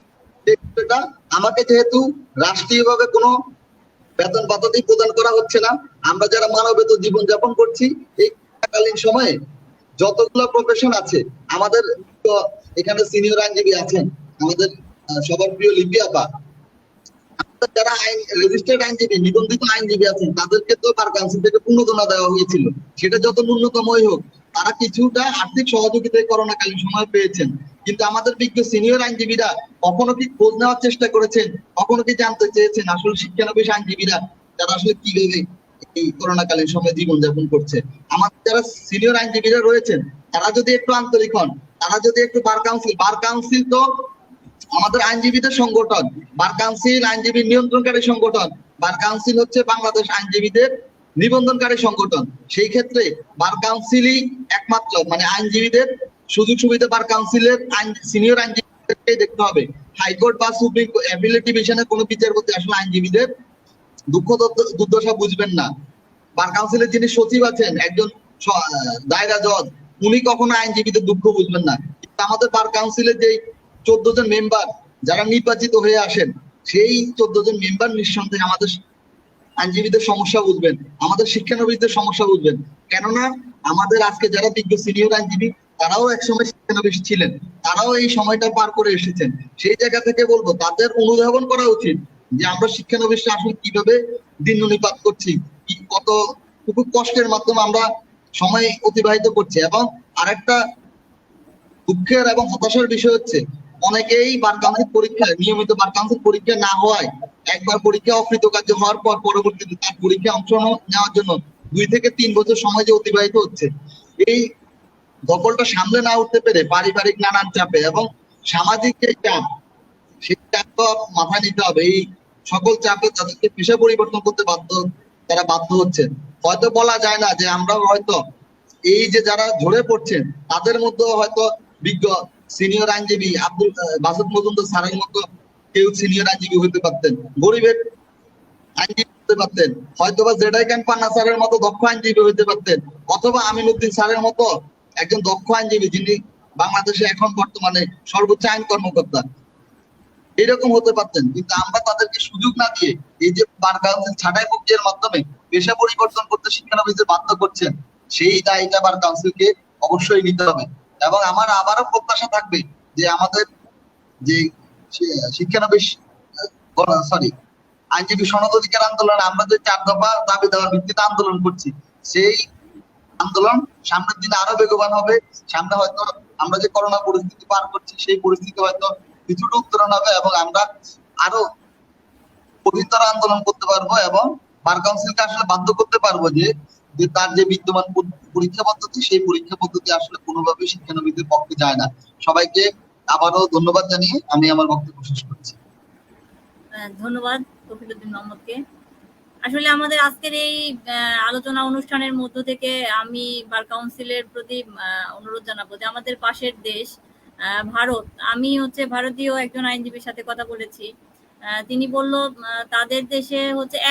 আমাকে যেহেতু রাষ্ট্রীয়ভাবে কোনো বেতন ভাতাই প্রদান করা হচ্ছে না, আমরা যারা মানবেতর জীবনযাপন করছি এই কালীন সময়ে যতগুলো প্রফেশন আছে, আমাদের তো এখানে সিনিয়র আইনজীবী আছেন, আমাদের সবার প্রিয় লিপি আপা, যারা আইন রেজিস্টার্ড আইনজীবী, নিবন্ধিত আইনজীবী আছেন, তাদেরকে তো বার কাউন্সিল থেকে পুনর্দনা দেওয়া হয়েছিল, সেটা যত ন্যূনতমই হোক, তারা কিছুটা আর্থিক সহযোগিতায় করোনাকালীন সময় পেয়েছেন। কিন্তু আমাদের বিজ্ঞ সিনিয়র আইনজীবীরা কখনো কি খোঁজ নেওয়ার চেষ্টা করেছেন, কখনো কি জানতে চেয়েছেন আসলে শিক্ষানবিশ আইনজীবীরা তারা আসলে কিভাবে এই করোনাকালীন সময় জীবনযাপন করছে? আমাদের যারা সিনিয়র আইনজীবীরা রয়েছেন তারা যদি একটু আন্তরিক হন, তারা যদি একটু বার কাউন্সিল তো আমাদের আইনজীবীদের সংগঠন, বার কাউন্সিল আইনজীবী নিয়ন্ত্রণকারী সংগঠন, বার কাউন্সিল হচ্ছে বাংলাদেশ আইনজীবীদের নিবন্ধনকারী সংগঠন। সেই ক্ষেত্রে বার কাউন্সিলই একমাত্র মানে আইনজীবীদের সুযোগ সুবিধা বার কাউন্সিলের সিনিয়র আইনজীবীদেরকে দেখতে হবে। হাইকোর্ট বা সুপ্রিম কোর্ট অ্যাপিলেট ডিভিশনের কোনো বিচারপতি আসলে আইনজীবীদের দুঃখ দুর্দশা বুঝবেন না। বার কাউন্সিলের যিনি সচিব আছেন, একজন দায়রা জজ, উনি কখনো আইনজীবীদের দুঃখ বুঝবেন না। কিন্তু আমাদের বার কাউন্সিলের যে 14 জন মেম্বার যারা নির্বাচিত হয়ে আসেন, সেই 14 জন মেম্বার নিঃসন্দেহে আমাদের আইনজীবীদের সমস্যা বুঝবেন, আমাদের শিক্ষানবিশদের সমস্যা বুঝবেন। কেননা আমাদের আজকে যারা বিজ্ঞ সিনিয়র আইনজীবী তারাও একসময় শিক্ষানবিশ ছিলেন, তারাও এই সময়টা পার করে এসেছেন। সেই জায়গা থেকে বলবো তাদের অনুধাবন করা উচিত যে আমরা শিক্ষানবিশরা আসলে কিভাবে দিন নিপাত করছি, কতটুকু কষ্টের মাধ্যমে আমরা সময় অতিবাহিত করছি। এবং আরেকটা দুঃখের এবং হতাশার বিষয় হচ্ছে অনেকেই বার কাউন্সিল পরীক্ষা নিয়মিত বার কাউন্সিল পরীক্ষা না হওয়ায় একবার পরীক্ষা অকৃতকার্য হওয়ার পর পরবর্তীতে তার পরীক্ষা অংশ নেওয়ার জন্য 2 থেকে 3 বছর সময় যে অতিবাহিত হচ্ছে, এই ধকলটা সামলে না উঠতে পেরে পারিবারিক নানান চাপে এবং সামাজিক যে চাপ, সেই চাপ তো মাথায় নিতে হবে। এই সকল চাপে তাদেরকে পেশা পরিবর্তন করতে তারা বাধ্য হচ্ছে। হয়তো বলা যায় না যে আমরা হয়তো এই যে যারা ঝরে পড়ছেন তাদের মধ্যে হয়তো বিজ্ঞ সিনিয়র আইনজীবী আব্দুল বাসুদ মজুমদার স্যারের মতো কেউ সিনিয়র আইনজীবী হতে পারতেন, গরিবের আইনজীবী হতে পারতেন, হয়তোবা জেডাই খান পান্না স্যারের মতো দক্ষ আইনজীবী হতে পারতেন, অথবা আমিনুদ্দিন স্যারের মতো একজন দক্ষ আইনজীবী যিনি বাংলাদেশে এখন বর্তমানে সর্বোচ্চ আইন কর্মকর্তা, এরকম হতে পারতেন। কিন্তু আমরা তাদেরকে সুযোগ না দিয়ে এই যে বার কাউন্সিল ছাঁটাই প্রক্রিয়ার মাধ্যমে পেশা পরিবর্তন করতে শিক্ষানবিশদের বাধ্য করছেন, সেই দায়টা বার কাউন্সিলকে অবশ্যই নিতে হবে। এবং আমার আবারও প্রত্যাশা থাকবে যে আমাদের যে শিক্ষানবিশ আইনজীবী সনদ অধিকার আন্দোলন আমরা যে 4 দফা দাবি দেওয়ার ভিত্তিতে আন্দোলন করছি, সেই আন্দোলন সামনের দিনে আরো বেগবান হবে। সামনে হয়তো আমরা যে করোনা পরিস্থিতি পার করছি, সেই পরিস্থিতি হয়তো কিছুটা উত্তরণ হবে এবং আমরা আরো কঠিনতর আন্দোলন করতে পারবো এবং বার কাউন্সিলকে আসলে বাধ্য করতে পারবো যে তার যে বিদ্যমান পরীক্ষা পদ্ধতি, সেই পরীক্ষা পদ্ধতি আসলে কোনোভাবেই শিক্ষানবিদের পক্ষে যায় না। সবাইকে আবারও ধন্যবাদ জানিয়ে আমি আমার বক্তব্য শেষ করছি। ধন্যবাদ কফিলুদ্দিন মোহাম্মদকে। আসলে আমাদের আজকের এই আলোচনা অনুষ্ঠানের মধ্য থেকে আমি বার কাউন্সিলের প্রতি অনুরোধ জানাবো যে আমাদের পাশের দেশ ভারত, আমি ভারতীয় একজন আইনজীবীর সাথে কথা বলেছি। তিনি বলল তাদের দেশে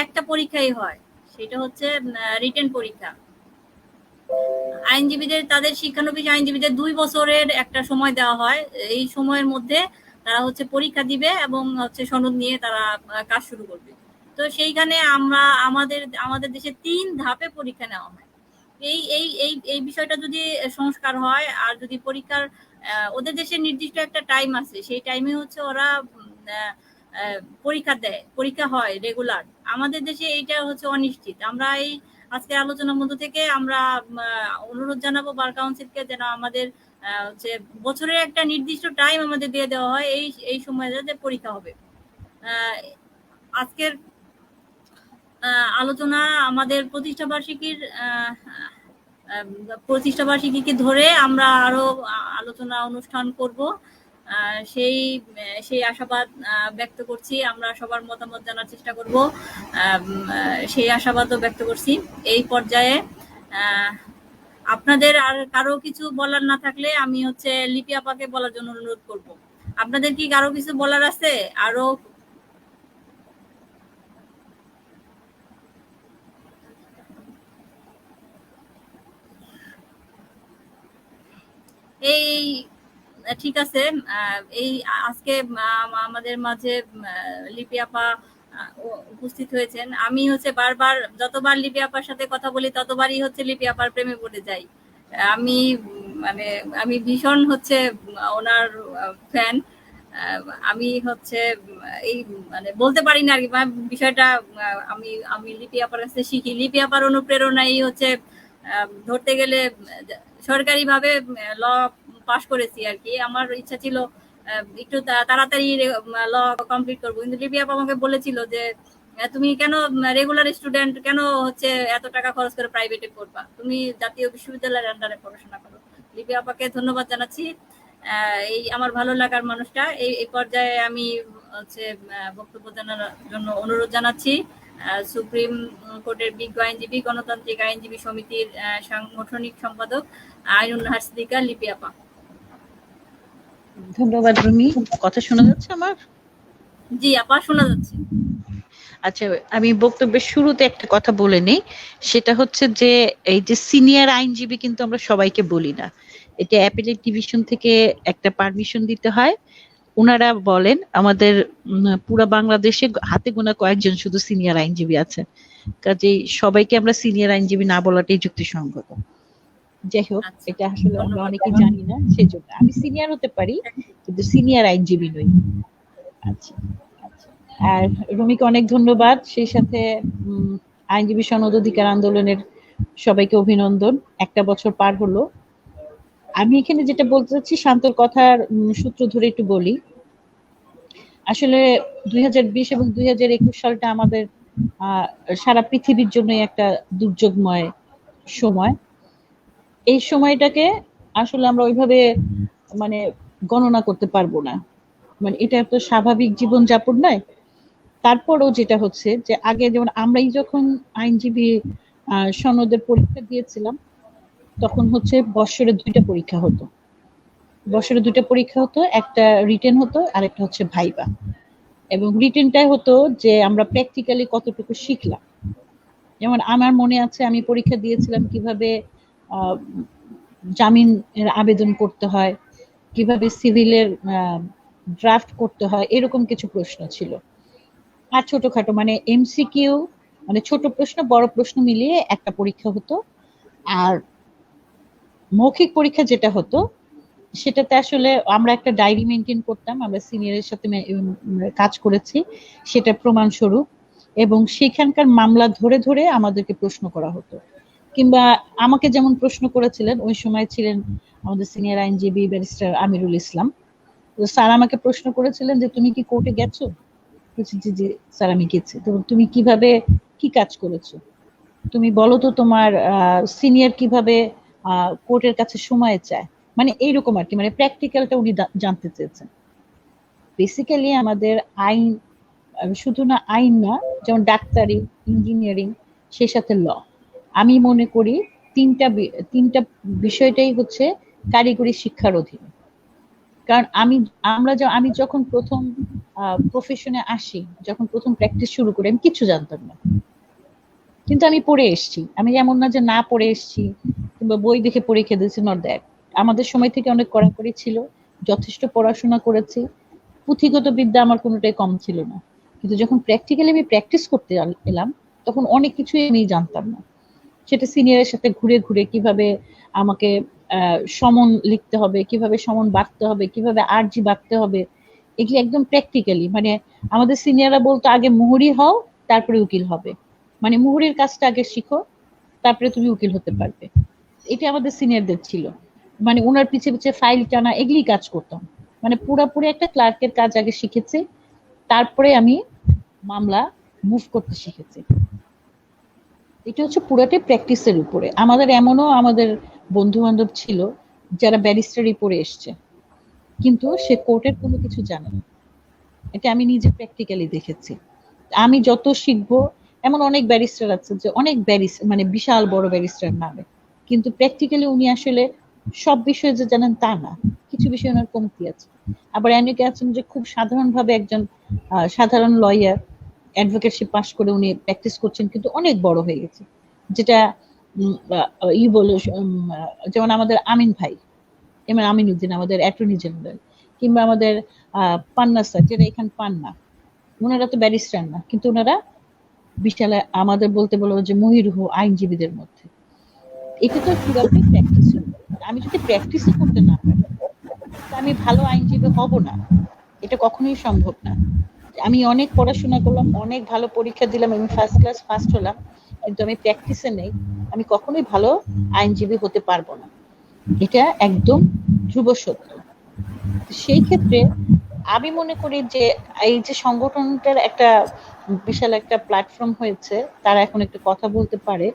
একটা পরীক্ষাই হয়, সেটা রিটেন পরীক্ষা। আইনজীবীদের, তাদের শিক্ষানবিশ আইনজীবীদের 2 বছরের একটা সময় দেওয়া হয়। এই সময়ের মধ্যে তারা পরীক্ষা দিবে এবং সনদ নিয়ে তারা কাজ শুরু করবে। তো সেইখানে আমরা আমাদের দেশে 3 ধাপে পরীক্ষা নেওয়া হয়। এই এই এই এই বিষয়টা যদি সংস্কার হয়, আর যদি পরীক্ষার ওদের দেশে নির্দিষ্ট একটা টাইম আছে, সেই টাইমে ওরা পরীক্ষা হয় রেগুলার। আমাদের দেশে এইটা অনিশ্চিত। আমরা এই আজকে আলোচনার মধ্য থেকে আমরা অনুরোধ জানাবো বার কাউন্সিলকে যেন আমাদের বছরের একটা নির্দিষ্ট টাইম আমাদের দিয়ে দেওয়া হয়, এই সময় যাতে পরীক্ষা হবে। আজকের আলোচনা আমাদের প্রতিষ্ঠা বার্ষিকীকে ধরে আমরা আরো আলোচনা অনুষ্ঠান করব, সেই আশাবাদ ব্যক্ত করছি। আমরা সবার মতামত জানার চেষ্টা করব, সেই আশাবাদও ব্যক্ত করছি। এই পর্যায়ে আপনাদের আর কারো কিছু বলার না থাকলে আমি লিপি আপাকে বলার জন্য অনুরোধ করব। আপনাদের কি কারো কিছু বলার আছে? আরো এই ঠিক আছে। এই আজকে আমাদের মাঝে লিপি আপা উপস্থিত হয়েছেন। আমি বারবার যতবার লিপি আপার সাথে কথা বলি ততবারই লিপি আপার প্রেমে পড়ে যাই। আমি ভীষণ ওনার ফ্যান। আমি এই বলতে পারি না আর কি, বিষয়টা আমি লিপি আপার কাছে শিখি। লিপি আপার অনুপ্রেরণাই ধরতে গেলে সরকারি ভাবে ল পাশ করেছি আর কি। আমার ইচ্ছা ছিল একটু তাড়াতাড়ি ল কমপ্লিট করবো, কিন্তু লিপি আপা আমাকে বলেছিল যে তুমি কেন রেগুলার স্টুডেন্ট, কেন এত টাকা খরচ করে প্রাইভেটে পড়বা, তুমি জাতীয় বিশ্ববিদ্যালয়ের আন্ডারে পড়াশোনা করো। লিপি আপাকে ধন্যবাদ জানাচ্ছি, এই আমার ভালো লাগার মানুষটা। এই পর্যায়ে আমি বক্তব্য জানার জন্য অনুরোধ জানাচ্ছি সুপ্রিম কোর্টের বিজ্ঞ আইনজীবী, গণতান্ত্রিক আইনজীবী সমিতির সাংগঠনিক সম্পাদক আইনুন্নাহার সিদ্দিকা লিপি আপা। ধন্যবাদ রুমি। কথা শোনা যাচ্ছে আমার? জি আপা, শোনা যাচ্ছে। আচ্ছা, আমি বক্তব্যের শুরুতে একটা কথা বলে নেই, সেটা যে এই যে সিনিয়র আইনজীবী কিন্তু আমরা সবাইকে বলি না, এটা অ্যাপিলেট ডিভিশন থেকে একটা পারমিশন দিতে হয়। ওনারা বলেন আমাদের পুরো বাংলাদেশে হাতে গোনা কয়েকজন শুধু সিনিয়র আইনজীবী আছে, কাজেই সবাইকে আমরা সিনিয়র আইনজীবী না বলাটাই যুক্তিসঙ্গত। যাই হোক, এটা আসলে আমরা অনেকে জানি না, সেজন্য আমি সিনিয়র হতে পারি কিন্তু সিনিয়র আইনজীবী নই। আচ্ছা, আর রুমিকে অনেক ধন্যবাদ, সেই সাথে আইনজীবী সনদ অধিকার আন্দোলনের সবাইকে অভিনন্দন। 1 বছর পার হলো, আমি এখানে যেটা বলতে চাচ্ছি, শান্তর কথার সূত্র ধরে একটু বলি। আসলে 2020 এবং 2021 সালটা আমাদের সারা পৃথিবীর জন্য একটা দুর্যোগময় সময়। এই সময়টাকে আসলে আমরা ওইভাবে মানে গণনা করতে পারবো না, মানে এটা তো স্বাভাবিক জীবনযাপন নয়। তারপরও যেটা হচ্ছে যে আগে যেমন আমরাই যখন আইনজীবী সনদের পরীক্ষা দিয়েছিলাম, তখন হচ্ছে বৎসরে 2টা পরীক্ষা হতো। বছরে 2টা পরীক্ষা হতো, একটা রিটেন হতো আর একটা হচ্ছে ভাইবা। এবং রিটেনটাই হতো যে আমরা প্র্যাকটিক্যালি কতটুকু শিখলাম। যেমন আমার মনে আছে আমি পরীক্ষা দিয়েছিলাম কিভাবে জামিনের আবেদন করতে হয়, কিভাবে সিভিলের ড্রাফট করতে হয়, এরকম কিছু প্রশ্ন ছিল। আর ছোটখাটো মানে এমসিকিউ, মানে ছোট প্রশ্ন বড় প্রশ্ন মিলিয়ে একটা পরীক্ষা হতো। আর মৌখিক পরীক্ষা যেটা হতো সেটাতে আসলে আমরা একটা ডায়েরি মেনটেন করতাম, আমরা সিনিয়রের সাথে কাজ করেছি সেটা প্রমাণস্বরূপ, এবং সেখানকার মামলা ধরে ধরে আমাদেরকে প্রশ্ন করা হতো। কিংবা আমাকে যেমন প্রশ্ন করেছিলেন, ওই সময় ছিলেন আমাদের সিনিয়র আইনজীবী ব্যারিস্টার আমিরুল ইসলাম। তো স্যার আমাকে প্রশ্ন করেছিলেন যে তুমি কি কোর্টে গেছো? বলছি জি জি স্যার আমি গেছি। তো তুমি কিভাবে কি কাজ করেছো, তুমি বলো তো তোমার সিনিয়র কিভাবে কোর্টের কাছে সময় চায়, মানে এইরকম আর কি, মানে প্র্যাকটিক্যালটা উনি জানতে চেয়েছেন। বেসিক্যালি আমাদের আইন শুধু না আইন না, যেমন ডাক্তারি, ইঞ্জিনিয়ারিং, সেই সাথে ল, আমি মনে করি তিনটা বিষয়টাই হচ্ছে কারিগরি শিক্ষার অধীনে। কারণ আমি যখন প্রথম প্রফেশনে আসি, যখন প্রথম প্র্যাকটিস শুরু করি, আমি কিছু জানতাম না, কিন্তু আমি পড়ে এসেছি। আমি এমন না যে না পড়ে এসেছি কিংবা বই দেখে পরীক্ষা দিয়েছি, নট দ্যাট। আমাদের সময় থেকে অনেক কড়াকড়ি ছিল, যথেষ্ট পড়াশোনা করেছি, পুঁথিগত বিদ্যা আমার কোনোটাই কম ছিল না। কিন্তু যখন প্র্যাকটিক্যালি আমি প্র্যাকটিস করতে এলাম, তখন অনেক কিছুই আমি জানতাম না। সেটা সিনিয়রের সাথে ঘুরে ঘুরে কিভাবে আমাকে সমন লিখতে হবে, কিভাবে সমন বাঁধতে হবে, কিভাবে আরজি বাঁধতে হবে, এগুলি একদম প্র্যাকটিক্যালি। মানে আমাদের সিনিয়ররা বলতো আগে মুহুরি হও তারপরে উকিল হবে, মানে মুহুরির কাজটা আগে শিখো তারপরে তুমি উকিল হতে পারবে। এটা আমাদের সিনিয়রদের ছিল, মানে ওনার পিছে পিছে ফাইল টানা, এগুলি কাজ করতাম। মানে পুরোপুরি একটা ক্লার্কের কাজ আগে শিখেছি, তারপরে আমি মামলা মুভ করতে শিখেছি। এটা হচ্ছে পুরোটাই প্র্যাকটিসের উপরে। আমাদের বন্ধু বান্ধব ছিল যারা ব্যারিস্টারি পড়ে এসছে, কিন্তু সে কোর্টের কোনো কিছু জানে না। এটা আমি নিজে প্র্যাকটিক্যালি দেখেছি। আমি যত শিখবো, এমন অনেক ব্যারিস্টার আছে যে অনেক মানে বিশাল বড় ব্যারিস্টার নামে, কিন্তু প্র্যাকটিক্যালি উনি আসলে সব বিষয়ে যে জানেন তা না, কিছু বিষয়ে ওনার কমতি আছে। আবার অনেকে আছেন যে খুব সাধারণভাবে একজন সাধারণ লয়ার, অ্যাডভোকেটশিপ পাশ করে উনি প্র্যাকটিস করছেন কিন্তু অনেক বড় হয়ে গেছে। যেটা যেমন আমাদের আমিন ভাই, এমন আমিনুদ্দিন আমাদের অ্যাটর্নি জেনারেল, কিংবা আমাদের পান্না স্যার, যেটা এখানে পান্না, ওনারা তো ব্যারিস্টার না, কিন্তু ওনারা বিশাল, আমাদের বলতে বলবো যে মহিরুহ আইনজীবীদের মধ্যে। এটা তো পুরোপুরি প্র্যাকটিস। আমি যদি প্র্যাকটিস করতে না পারি, আমি ভালো আইনজীবী হব না, এটা কখনোই সম্ভব না। আমি অনেক পড়াশোনা করলাম, অনেক ভালো পরীক্ষা দিলাম, আমি ফার্স্ট ক্লাস ফার্স্ট হলাম, কিন্তু আমি প্র্যাকটিসে নেই, আমি কখনোই ভালো আইনজীবী হতে পারবো না। এটা একদম ধ্রুব সত্য। সেই ক্ষেত্রে আমি মনে করি যে এই যে সংগঠনটার একটা বিশাল একটা প্ল্যাটফর্ম হয়েছে, তারা এখন একটু কথা বলতে পারে।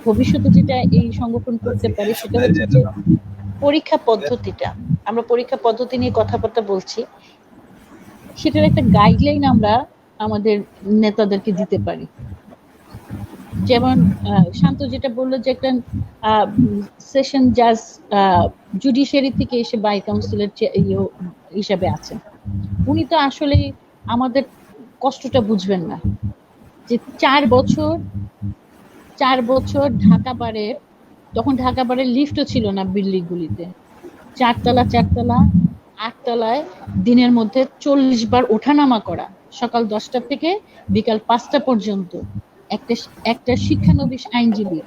ভবিষ্যতে যেটা এই সংগঠন করতে পারে সেটা হচ্ছে যে পরীক্ষা পদ্ধতিটা, আমরা পরীক্ষা পদ্ধতি নিয়ে কথাবার্তা বলছি, সেটার একটা গাইডলাইন আমরা আমাদের নেতাদেরকে দিতে পারি। যেমন শান্ত যেটা বললো যে একটা সেশন জাজ জুডিশিয়ারি থেকে এসে বাই কাউন্সিলের হিসাবে আছেন, উনি তো আসলে আমাদের কষ্টটা বুঝবেন না যে 4 বছর ঢাকা বারে, তখন ঢাকা বারে লিফটও ছিল না বিল্ডিং গুলিতে, 4 তলা 8 তলায় দিনের মধ্যে 40 বার ওঠানামা করা, সকাল 10টা থেকে বিকাল 5টা পর্যন্ত একটা শিক্ষানবিশ আইনজীবী,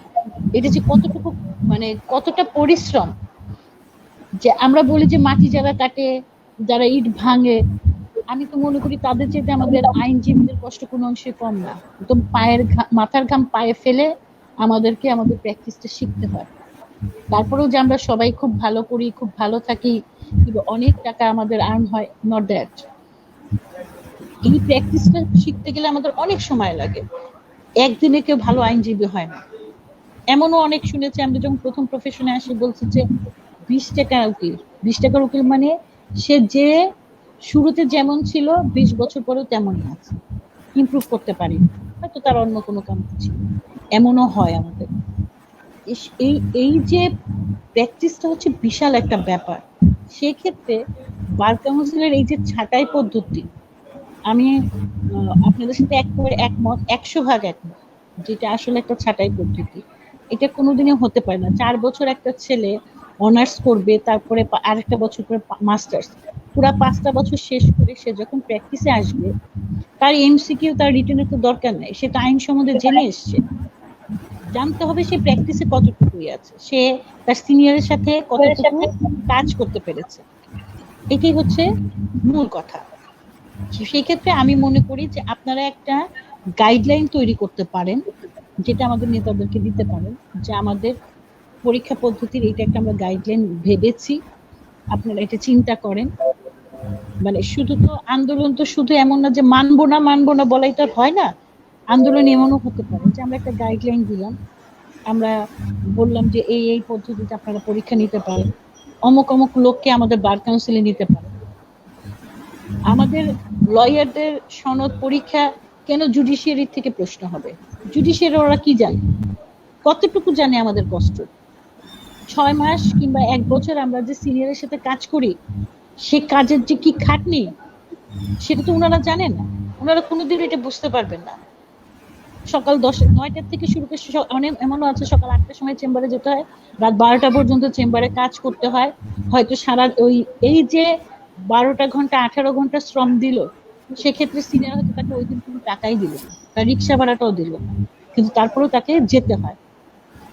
এটা যে কতটুকু, মানে কতটা পরিশ্রম। যে আমরা বলি যে মাটি যারা কাটে, যারা ইট ভাঙে, আমি তো মনে করি তাদের চেয়ে আমাদের আইনজীবীদের কষ্ট কোনো অংশে কম না। তো মাথার ঘাম পায়ে ফেলে আমাদেরকে আমাদের প্র্যাকটিসটা শিখতে হয়। তারপরেও যে আমরা সবাই খুব ভালো করি, খুব ভালো থাকি, কিংবা অনেক টাকা আমাদের আর্ন হয়, নট দ্যাট। এই প্র্যাকটিসটা শিখতে গেলে আমাদের অনেক সময় লাগে। একদিনে কেউ ভালো আইনজীবী হয় না। এমনও অনেক শুনেছি, আমরা যখন প্রথম প্রফেশনে আসি বলছি যে 20 টাকা উকিল। 20 টাকার উকিল মানে সে যে শুরুতে যেমন ছিল 20 বছর পরেও তেমনই আছে, ইমপ্রুভ করতে পারি, হয়তো তার অন্য কোনো কাম ছিল। এমনও হয় আমাদের। এই এই যে প্র্যাকটিসটা হচ্ছে বিশাল একটা ব্যাপার। সেক্ষেত্রে বার কাউন্সিলের এই যে ছাঁটাই পদ্ধতি, আমি আপনাদের সাথে একেবারে একমত, 100% একমত, যেটা আসলে একটা ছাঁটাই পদ্ধতি। এটা কোনোদিনই হতে পারে না। 4 বছর একটা ছেলে অনার্স করবে, তারপরে আরেকটা বছর পরে মাস্টার্স, পুরা 5টা বছর শেষ করে সে যখন প্র্যাকটিসে আসবে, তার এমসিকিউ, তার রিটেনের তো দরকার নাই। সে তো আইন সম্বন্ধে জেনে এসছে। জানতে হবে সে প্র্যাকটিসে কতটুকুই আছে, সে তার সিনিয়রের সাথে কতটুকু কাজ করতে পেরেছে। এটাই হচ্ছে মূল কথা। সেই ক্ষেত্রে আমি মনে করি যে আপনারা একটা গাইডলাইন তৈরি করতে পারেন, যেটা আমাদের নেতাদেরকে দিতে পারেন, যে আমাদের পরীক্ষা পদ্ধতির এটা একটা আমরা গাইডলাইন ভেবেছি, আপনারা এটা চিন্তা করেন। মানে শুধু তো আন্দোলন তো শুধু এমন না যে মানবো না বলাই তো আর হয় না। আন্দোলন এমনও হতে পারে যে আমরা একটা গাইডলাইন দিলাম, আমরা বললাম যে এই পদ্ধতিতে আপনারা পরীক্ষা নিতে পারেন, অমুক লোককে আমাদের বার কাউন্সিলে নিতে পারেন। আমাদের লয়ারদের সনদ পরীক্ষা কেন জুডিশিয়ারি থেকে প্রশ্ন হবে? জুডিশিয়ারি ওরা কি জানে, কতটুকু জানে আমাদের কষ্ট? 6 মাস কিংবা 1 বছর আমরা যে সিনিয়রের সাথে কাজ করি, সে কাজের যে কি খাটনি, সেটা তো ওনারা জানেন না। ওনারা কোনোদিন এটা বুঝতে পারবেন না। সকাল 9টার থেকে শুরু করে অনেক এমনও আছে সকাল 8টার সময় চেম্বারে যেতে হয়, রাত 12টা পর্যন্ত চেম্বারে কাজ করতে হয়। হয়তো সারা এই যে 12টা ঘন্টা 18 ঘন্টা শ্রম দিল, সেক্ষেত্রে সিনিয়র হয়তো তাকে ওই দিন কোনো টাকাই দিল না, তার রিক্সা ভাড়াটাও দিল না, কিন্তু তারপরেও তাকে যেতে হয়।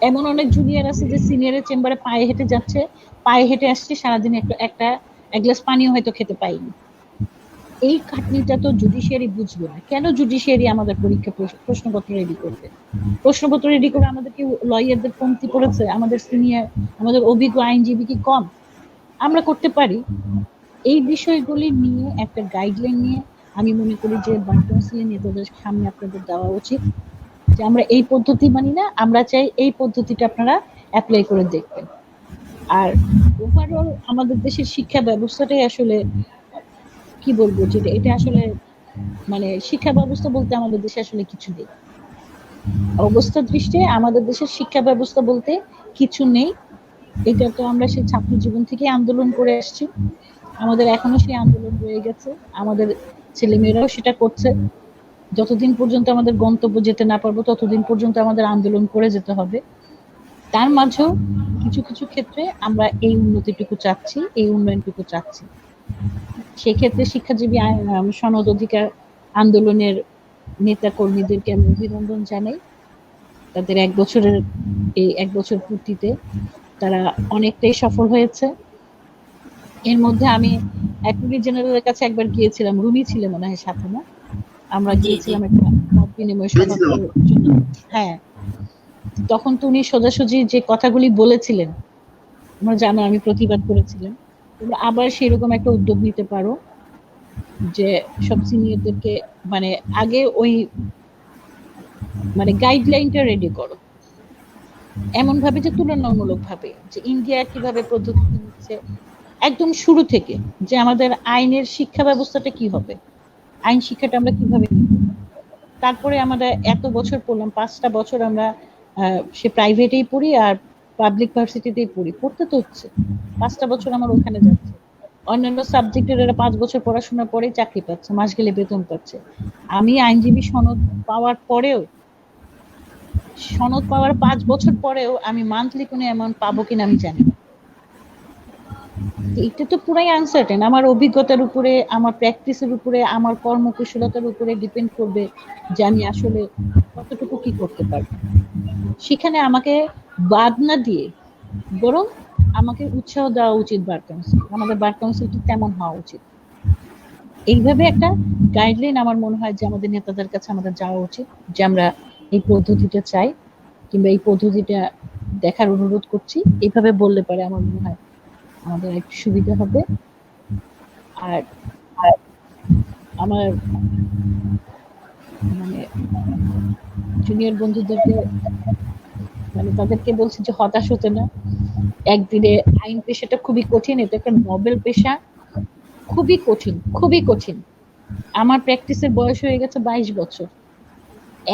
এমন অনেক জুনিয়র আছে যে সিনিয়রের চেম্বারে পায়ে হেঁটে যাচ্ছে, পায়ে হেঁটে আসছে, সারাদিন এক গ্লাস পানিও হয়তো খেতে পাইনি। এই খাটনিটা তো জুডিশিয়ারি বুঝবে না। কেন জুডিশিয়ারি আমাদের পরীক্ষা প্রশ্নপত্র রেডি করবে? প্রশ্নপত্র রেডি করে আমাদের কি লয়ারদের কমতি পড়েছে? আমাদের সিনিয়র, আমাদের অভিজ্ঞ আইনজীবী কি কম? আমরা করতে পারি। এই বিষয়গুলি নিয়ে একটা গাইডলাইন নিয়ে আমি মনে করি যে বার কাউন্সিলের নেতাদের সামনে আপনাদের দেওয়া উচিত, যে আমরা এই পদ্ধতি মানি না, আমরা চাই এই পদ্ধতিটা আপনারা অ্যাপ্লাই করে দেখবেন। আর ওভারঅল আমাদের দেশের শিক্ষা ব্যবস্থাটাই আসলে কি বলবো, যে এটা আসলে মানে শিক্ষা ব্যবস্থা বলতে আমাদের দেশে আসলে কিছু নেই। অবস্থা দৃষ্টে আমাদের দেশের শিক্ষা ব্যবস্থা বলতে কিছু নেই। এটা তো আমরা সেই ছাত্র জীবন থেকে আন্দোলন করে আসছি, আমাদের এখনো সেই আন্দোলন রয়ে গেছে, আমাদের ছেলেমেয়েরাও সেটা করছে। যতদিন পর্যন্ত আমাদের গন্তব্য যেতে না পারবো ততদিন পর্যন্ত আমাদের আন্দোলন করে যেতে হবে। তার মাঝেও কিছু কিছু ক্ষেত্রে আমরা এই উন্নতিটুকু চাচ্ছি, এই উন্নয়নটুকু চাচ্ছি। সেক্ষেত্রে শিক্ষাজীবী সনদ অধিকার আন্দোলনের নেতা কর্মীদেরকে আমি অভিনন্দন জানাই। তাদের 1 বছর পূর্তিতে তারা অনেকটাই সফল হয়েছে। এর মধ্যে আমি অ্যাটর্নি জেনারেলের কাছে একবার গিয়েছিলাম, রুমি ছিল মনে হয় সাথে, না? আমরা গিয়েছিলাম একটা মত বিনিময় সভা করার জন্য। হ্যাঁ, তখন তো উনি সোজাসুজি যে কথাগুলি বলেছিলেন, তোমরা জানো আমি প্রতিবাদ করেছিলাম। তোমরা আবার সেরকম একটা উদ্যোগ নিতে পারো, যে সব সিনিয়রদেরকে মানে আগে ওই মানে গাইডলাইনটা রেডি করো, এমন ভাবে যে তুলনামূলক ভাবে যে ইন্ডিয়া কিভাবে পদ্ধতি নিচ্ছে একদম শুরু থেকে, যে আমাদের আইনের শিক্ষা ব্যবস্থাটা কি হবে, আইন শিক্ষাটা আমরা কিভাবে নিব। তারপরে আমরা এত বছর পড়লাম, 5টা বছর আমরা সে প্রাইভেটেই পড়ি আর পাবলিক ভার্সিটিতেই পড়ি, পড়তে তো হচ্ছে। 5টা বছর আমার ওখানে যাচ্ছে। অন্যান্য সাবজেক্টের এরা 5 বছর পড়াশোনার পরেই চাকরি পাচ্ছে, মাস গেলে বেতন পাচ্ছে। আমি আইনজীবী সনদ পাওয়ার 5 বছর পরেও আমি মান্থলি কোনো অ্যামাউন্ট পাবো কিনা আমি জানি না। এটা তো পুরাই আনসার্টেন। আমার অভিজ্ঞতার উপরে, আমার প্র্যাকটিসের উপরে, আমার কর্মকুশলতার উপরে ডিপেন্ড করবে যে আমি আসলে কতটুকু কি করতে পারবো। সেখানে আমাকে বাদ না দিয়ে বরং আমাকে উৎসাহ দেওয়া উচিত বার কাউন্সিল, আমাদের বার কাউন্সিলটি তেমন হওয়া উচিত। এইভাবে একটা গাইডলাইন আমার মনে হয় যে আমাদের নেতাদের কাছে আমাদের যাওয়া উচিত, যে আমরা এই পদ্ধতিটা চাই, কিংবা এই পদ্ধতিটা দেখার অনুরোধ করছি। এইভাবে বললে পরে আমার মনে হয় আমাদের একটু সুবিধা হবে। আর আমার মানে জুনিয়র বন্ধুদেরকে মানে তাদেরকে বলছি যে হতাশ হতে না। একদিনে আইন পেশাটা খুবই কঠিন, এটা একটা নোবেল পেশা, খুবই কঠিন, খুবই কঠিন। আমার প্র্যাকটিসের বয়স হয়ে গেছে 22 বছর,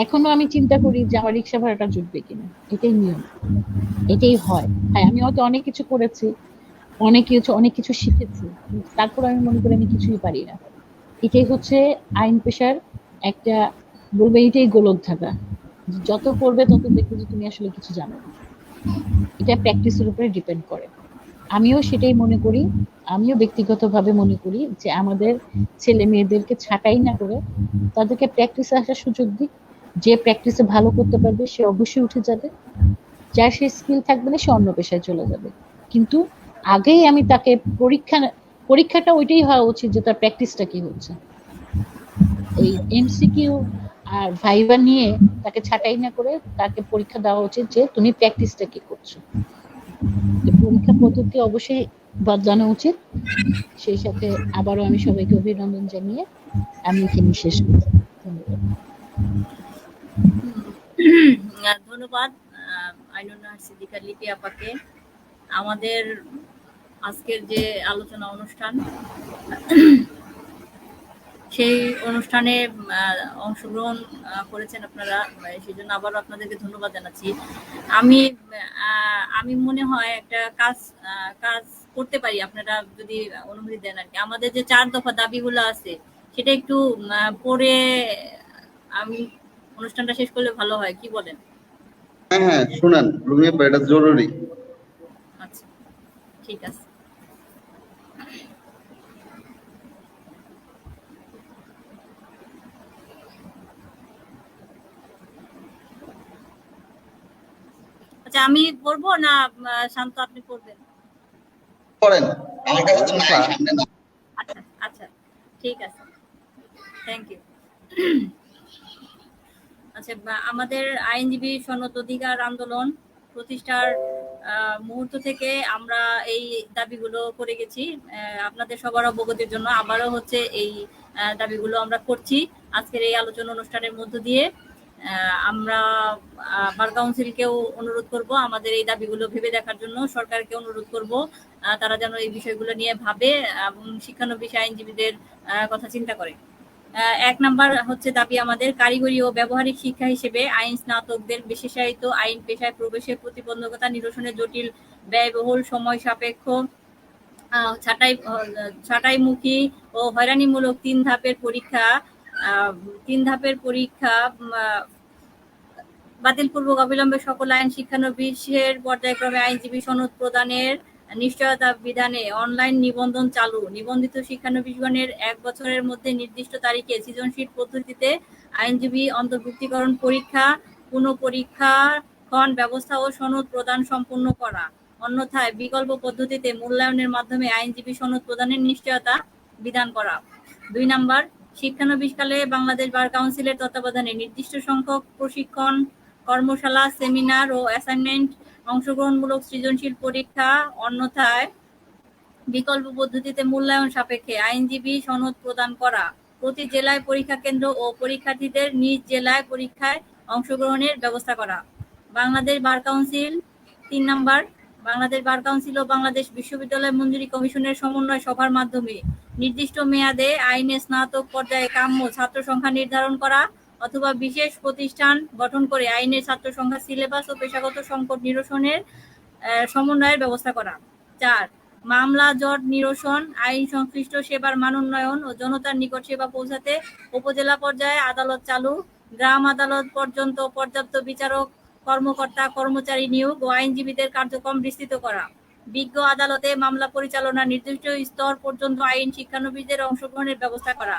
এখনো আমি চিন্তা করি যে আমার রিক্সা ভাড়াটা জুটবে কিনা। এটাই নিয়ম, এটাই হয়। হ্যাঁ, আমি হয়তো অনেক কিছু করেছি, অনেক কিছু শিখেছি, তারপর আমি মনে করি আমি কিছুই পারি না। এটাই হচ্ছে আইন পেশার একটা, বলবে এটাই গোলক ধাঁধা। যত পড়বে তত দেখবে যে তুমি আসলে কিছু জানো না। এটা প্র্যাকটিসের উপরে ডিপেন্ড করে। আমিও সেটাই মনে করি। আমিও ব্যক্তিগতভাবে মনে করি যে আমাদের ছেলে মেয়েদেরকে ছাঁটাই না করে তাদেরকে প্র্যাকটিসে আসার সুযোগ দিক। যে প্র্যাকটিসে ভালো করতে পারবে সে অবশ্যই উঠে যাবে, যার সেই স্কিল থাকবে না সে অন্য পেশায় চলে যাবে। কিন্তু আগেই আমি তাকে পরীক্ষাটা ওইটাই হওয়া উচিত যে তার প্র্যাকটিসটা কি হচ্ছে। এই এমসিকিউ আর ভাইভা নিয়ে তাকে ছাঁটাই না করে তাকে পরীক্ষা দেওয়া উচিত যে তুমি প্র্যাকটিসটা কি করছো। পরীক্ষা পদ্ধতি অবশ্যই বদলানো উচিত। সেই সাথে আবারও আমি সবাইকে অভিনন্দন জানিয়ে আমি এখানে শেষ করছি। ধন্যবাদ আইনুন্নাহার সিদ্দিকা লিপি আপাকে। আমাদের আজকের যে আলোচনা অনুষ্ঠান, সেই অনুষ্ঠানে অংশগ্রহণ করেছেন আপনারা, সেই জন্য আবারও আপনাদেরকে ধন্যবাদ জানাচ্ছি। আমি মনে হয় একটা কাজ করতে পারি, আপনারা যদি অনুমতি দেন আর কি। আমাদের যে 4 দফা দাবিগুলো আছে সেটা একটু পড়ে আমি অনুষ্ঠানটা শেষ করলে ভালো হয়, কি বলেন? হ্যাঁ হ্যাঁ, শুনান রুমি আপা, এটা জরুরি। আচ্ছা, ঠিক আছে। আচ্ছা, আমি পড়বো না শান্ত আপনি পড়বেন? করেন, আমার কাছে তো নাই সামনে না। আচ্ছা আচ্ছা, ঠিক আছে, থ্যাংক ইউ। আচ্ছা, আমাদের আইনজীবী সনদ অধিকার আন্দোলন প্রতিষ্ঠার মুহূর্ত থেকে আমরা এই দাবিগুলো করে গেছি। আপনাদের সবার অবগতির জন্য আবারও হচ্ছে এই দাবিগুলো আমরা করছি আজকের এই আলোচনা অনুষ্ঠানের মধ্য দিয়ে। আমরা বার কাউন্সিলকেও অনুরোধ করব আমাদের এই দাবিগুলো ভেবে দেখার জন্য, সরকারকে অনুরোধ করব তারা যেন এই বিষয়গুলো নিয়ে ভাবে এবং শিক্ষানবিশ আইনজীবীদের কথা চিন্তা করে। 1 নাম্বার হচ্ছে দাবি আমাদের, কারিগরি ও ব্যবহারিক শিক্ষা হিসেবে আইন স্নাতকদের বিশেষায়িত আইন পেশায় প্রবেশের প্রতিবন্ধকতা নিরসনে জটিল, ব্যয়বহুল, সময় সাপেক্ষ, ছাঁটাইমুখী ও হয়রানিমূলক 3 ধাপের পরীক্ষা বাতিলপূর্বক অবিলম্বে সকল আইন শিক্ষানবিশের পর্যায়ক্রমে আইনজীবী সনদ প্রদানের নিশ্চয়তা বিধানে অনলাইন নিবন্ধন চালু, নিবন্ধিত শিক্ষানবিশগণের 1 বছরের মধ্যে নির্দিষ্ট তারিখে সৃজনশীল পদ্ধতিতে আইনজীবী অন্তর্ভুক্তিকরণ পরীক্ষা, পুনঃপরীক্ষাক্ষণ ব্যবস্থা ও সনদ প্রদান সম্পূর্ণ করা। অন্যথায় বিকল্প পদ্ধতিতে মূল্যায়নের মাধ্যমে আইনজীবী সনদ প্রদানের নিশ্চয়তা বিধান করা। 2 নাম্বার, শিক্ষানবিশকালে বাংলাদেশ বার কাউন্সিলের তত্ত্বাবধানে নির্দিষ্ট সংখ্যক প্রশিক্ষণ, কর্মশালা, সেমিনার ও অ্যাসাইনমেন্ট, অংশগ্রহণমূলক সৃজনশীল পরীক্ষা, অন্যথায় বিকল্প পদ্ধতিতে মূল্যায়ন সাপেক্ষে আইনজীবী সনদ প্রদান করা। প্রতি জেলায় পরীক্ষা কেন্দ্র ও পরীক্ষার্থীদের নিজ জেলায় পরীক্ষায় অংশগ্রহণের ব্যবস্থা করা। Bangladesh bar council 3 number, Bangladesh bar council ও বাংলাদেশ বিশ্ববিদ্যালয় মঞ্জুরি কমিশনের সমন্বয় সভার মাধ্যমে নির্দিষ্ট মেয়াদে আইনে স্নাতক পর্যায়ে কাম্য ছাত্র সংখ্যা নির্ধারণ করা অথবা বিশেষ প্রতিষ্ঠান গঠন করে আইনের ছাত্র সংখ্যা, সিলেবাস ও পেশাগত সংকট নিরসনের সমন্বয়ের ব্যবস্থা করা। 4, মামলা জট নিরসন, আইন সংশ্লিষ্ট সেবার মান উন্নয়ন ও জনতার নিকট সেবা পৌঁছাতে উপজেলা পর্যায়ে আদালত চালু, গ্রাম আদালত পর্যন্ত পর্যাপ্ত বিচারক, কর্মকর্তা, কর্মচারী নিয়োগ ও আইনজীবীদের কার্যক্রম বিস্তৃত করা। বিজ্ঞ আদালতে মামলা পরিচালনা নির্দিষ্ট স্তর পর্যন্ত আইন শিক্ষানবিশদের অংশগ্রহণের ব্যবস্থা করা।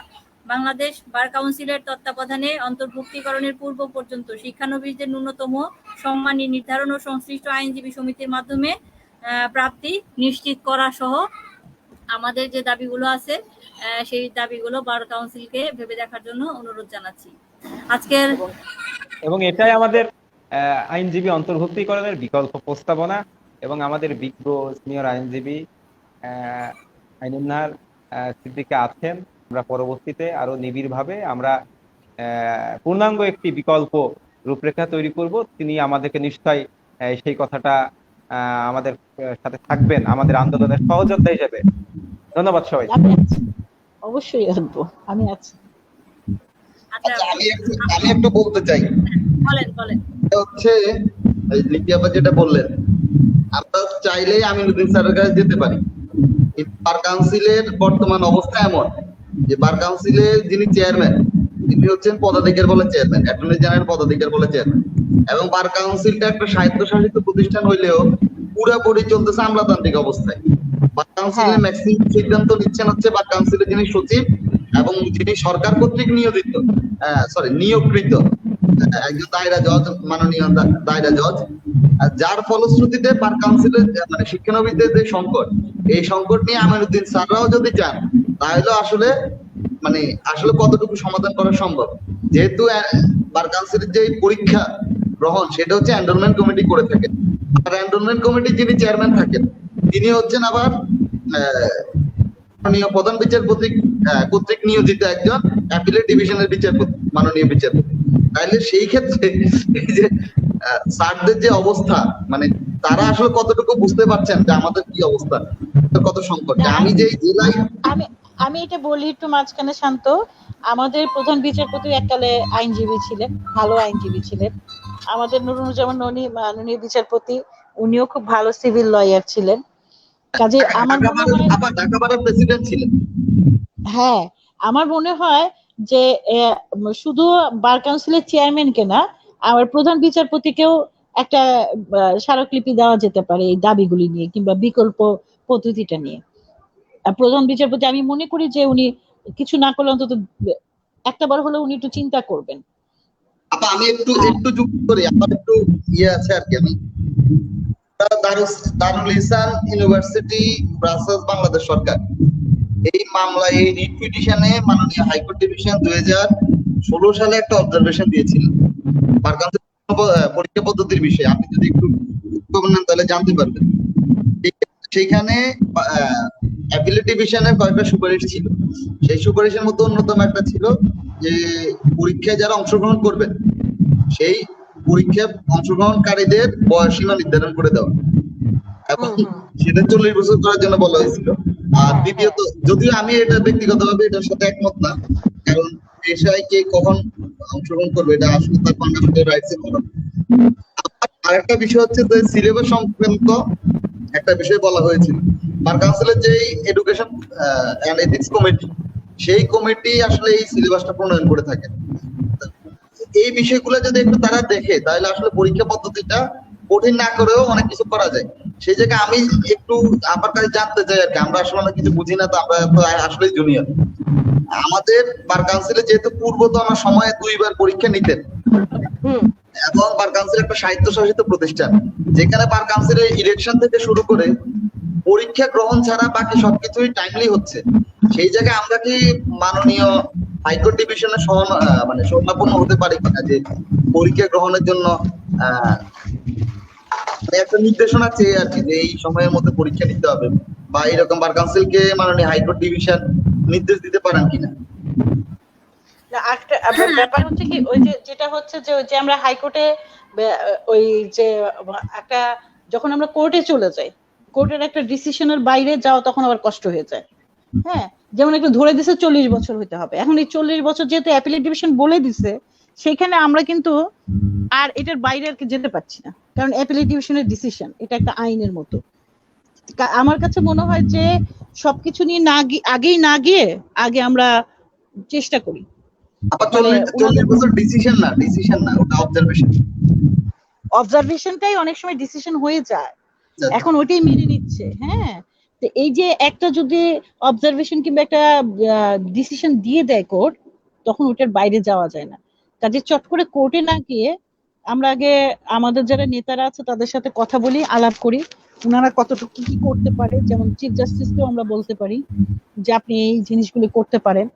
বাংলাদেশ বার কাউন্সিলের তত্ত্বাবধানে অন্তর্ভুক্তিকরণের পূর্ব পর্যন্ত শিক্ষানবিশদের ন্যূনতম সম্মানী নির্ধারণ ও সংশ্লিষ্ট আইনজীবী সমিতির মাধ্যমে প্রাপ্তি নিশ্চিত করা সহ আমাদের যে দাবিগুলো আছে সেই দাবিগুলো বার কাউন্সিলকে ভেবে দেখার জন্য অনুরোধ জানাচ্ছি। আজকের এবং এটাই আমাদের আইনজীবী অন্তর্ভুক্তিকরণের বিকল্প প্রস্তাবনা এবং আমাদের বিজ্ঞ সিনিয়র আইনজীবী আইনুন্নাহার সিদ্দিকা আছেন। আমরা পরবর্তীতে আরো নিবিড়ভাবে আমরা পূর্ণাঙ্গ একটি বিকল্প রূপরেখা তৈরি করব। তিনি আমাদেরকে নিশ্চয় সেই কথাটা আমাদের সাথে থাকবেন আমাদের আন্দোলনের সহযোদ্ধা হিসেবে। ধন্যবাদ সবাই। অবশ্যই আসবো, আমি আছি। আচ্ছা, আমি একটু বলতে চাই, বলেন। এটা হচ্ছে লিপি আপা যেটা বললেন, আমরা চাইলেই আমিনুদ্দিন স্যারের কাছে যেতে পারি, কিন্তু বার কাউন্সিলের বর্তমান অবস্থা এমন যে বার কাউন্সিলের যিনি চেয়ারম্যান তিনি হচ্ছেন পদাধিকার বলে চেয়ারম্যান, অ্যাটর্নি জেনারেল পদাধিকার বলে চেয়ারম্যান, এবং বার কাউন্সিলটা একটা স্বায়ত্তশাসিত প্রতিষ্ঠান হইলেও পুরোপুরি চলতেছে আমলাতান্ত্রিক অবস্থায়। বার কাউন্সিলের ম্যাক্সিমাম সিদ্ধান্ত নিচ্ছেন হচ্ছে বার কাউন্সিলের যিনি সচিব এবং যিনি সরকার কর্তৃক নিয়োগকৃত একজন দায়রা জজ, মাননীয় দায়রা জজ, যার ফলশ্রুতিতে বার কাউন্সিলের মানে শিক্ষানবিদদের যে সংকট, এই সংকট নিয়ে আমিনুদ্দিন স্যাররাও যদি চান তাহলে আসলে কতটুকু সমাধান করা সম্ভব। যেহেতু বার কাউন্সিলের যে পরীক্ষা গ্রহণ সেটা হচ্ছে এনরোলমেন্ট কমিটি করে থাকে, আর এনরোলমেন্ট কমিটির যিনি চেয়ারম্যান থাকেন তিনি হচ্ছেন আবার মাননীয় প্রধান বিচারপতি কর্তৃক নিয়োজিত একজন অ্যাপিলেট ডিভিশনের বিচারপতি, মাননীয় বিচারপতি। তাইলে সেই ক্ষেত্রে এই যে স্যারদের যে অবস্থা, মানে তারা আসলে কতটুকু বুঝতে পারছেন যে আমাদের কি অবস্থা, কত সংকট। আমি যে জেলায় আমি এটা বলি একটু মাঝখানে, শান্ত, আমাদের প্রধান বিচারপতি এককালে আইনজীবী ছিলেন, ভালো আইনজীবী ছিলেন। আমাদের নুরুজ্জামান ননি মাননীয় বিচারপতি, উনিও খুব ভালো সিভিল লয়ার ছিলেন। কাজে আমার ঢাকা বারের প্রেসিডেন্ট ছিলেন। হ্যাঁ, আমার মনে হয় যে শুধু বার কাউন্সিলের চেয়ারম্যানকে না, আমার প্রধান বিচারপতিকেও একটা স্মারকলিপি দেওয়া যেতে পারে এই দাবিগুলি নিয়ে, কিংবা বিকল্প পদ্ধতিটা নিয়ে। প্রধান বিচারপতি, আমি মনে করি যে উনি কিছু না করলে অন্তত একটা বার হলে উনি একটু চিন্তা করবেন। আমি একটু যুক্ত করি, আমার একটু আছে আর কি। আমি দারুল ইহসান ইউনিভার্সিটি ব্রাসেলস বাংলাদেশ সরকার এই মামলায়, এই রিট পিটিশনে মাননীয় হাইকোর্ট ডিভিশন 2016 সালে একটা অবজারভেশন দিয়েছিল বার কাউন্সিল পরীক্ষা পদ্ধতির বিষয়ে। আপনি যদি একটু খবর নেন তাহলে জানতে পারবেন। সেইখানে অ্যাপিলেট ডিভিশনের কয়েকটা সুপারিশ ছিল। সেই সুপারিশের মধ্যে অন্যতম একটা ছিল যে পরীক্ষায় যারা অংশগ্রহণ করবেন সেই পরীক্ষা অংশগ্রহণকারীদের বয়সসীমা নির্ধারণ করে দেওয়া, এবং সেটা 40 বছর করার জন্য বলা হয়েছিল। আর দ্বিতীয়ত, যদিও আমি এটা ব্যক্তিগতভাবে এটার সাথে একমত না, কারণ পেশায় কে কখন অংশগ্রহণ করবে এটা আসলে তার ফান্ডামেন্টাল রাইটস এর মধ্যে। আর একটা বিষয় হচ্ছে যে সিলেবাস সংক্রান্ত একটা বিষয় বলা হয়েছিল। বার কাউন্সিলের যে এডুকেশন এন্ড এথিক্স কমিটি, সেই কমিটি আসলে এই সিলেবাসটা প্রণয়ন করে থাকে। এই বিষয়গুলো যদি একটু তারা দেখে তাহলে আসলে পরীক্ষা পদ্ধতিটা কঠিন না করেও অনেক কিছু করা যায়। সেই জায়গায় আমি একটু আপনার কাছে জানতে চাই আর কি, আমরা আসলে অনেক কিছু বুঝি না, তো আমরা আসলে জুনিয়র। আমাদের বার কাউন্সিলে যেহেতু পূর্বতন সময়ে 2 বার পরীক্ষা নিতেন, এবং বার কাউন্সিল একটা স্বায়ত্তশাসিত প্রতিষ্ঠান, যেখানে বার কাউন্সিলের ইলেকশন থেকে শুরু করে পরীক্ষা গ্রহণ ছাড়া বাকি সবকিছুই টাইমলি হচ্ছে। সেই জায়গায় আমরা কি মাননীয় হাইকোর্ট ডিভিশনের শরণাপন্ন হতে পারি কিনা যে পরীক্ষা গ্রহণের জন্য একটা নির্দেশনা চেয়ে আর কি, যে এই সময়ের মধ্যে পরীক্ষা নিতে হবে, বা এরকম বার কাউন্সিলকে মাননীয় হাইকোর্ট ডিভিশন নির্দেশ দিতে পারেন কিনা? ব্যাপার হচ্ছে কি, ওই যেটা হচ্ছে যে আমরা হাইকোর্টে ওই যে একটা, যখন আমরা কোর্টে চলে যাই, কোর্টের একটা ডিসিশনের বাইরে যাওয়া তখন আবার কষ্ট হয়ে যায়। হ্যাঁ, যেমন একটু ধরে দিছে 40 বছর হইতে হবে, এখন এই 40 বছর যেহেতু অ্যাপিলেট ডিভিশন বলে দিছে, সেখানে আমরা কিন্তু আর এটার বাইরে আর কি যেতে পারছি না, কারণ অ্যাপিলেট ডিভিশনের ডিসিশন এটা একটা আইনের মতো। আমার কাছে মনে হয় যে সবকিছু নিয়ে আগেই না গিয়ে আগে আমরা চেষ্টা করি। 40 বছর ডিসিশন না, ওটা অবজারভেশন। অবজারভেশনটাই অনেক সময় ডিসিশন হয়ে যায়, এখন ওটাই মেনে নিচ্ছে। হ্যাঁ, তো এই যে একটা যদি অবজারভেশন কিংবা একটা ডিসিশন দিয়ে দেয় কোর্ট, তখন ওটার বাইরে যাওয়া যায় না। কাজে চট করে কোর্টে না গিয়ে আমরা আগে আমাদের যারা নেতারা আছে তাদের সাথে কথা বলি, আলাপ করি, ওনারা কতটুকু কি করতে পারে। যেমন চিফ জাস্টিসকেও আমরা বলতে পারি যে আপনি এই জিনিসগুলো করতে পারেন।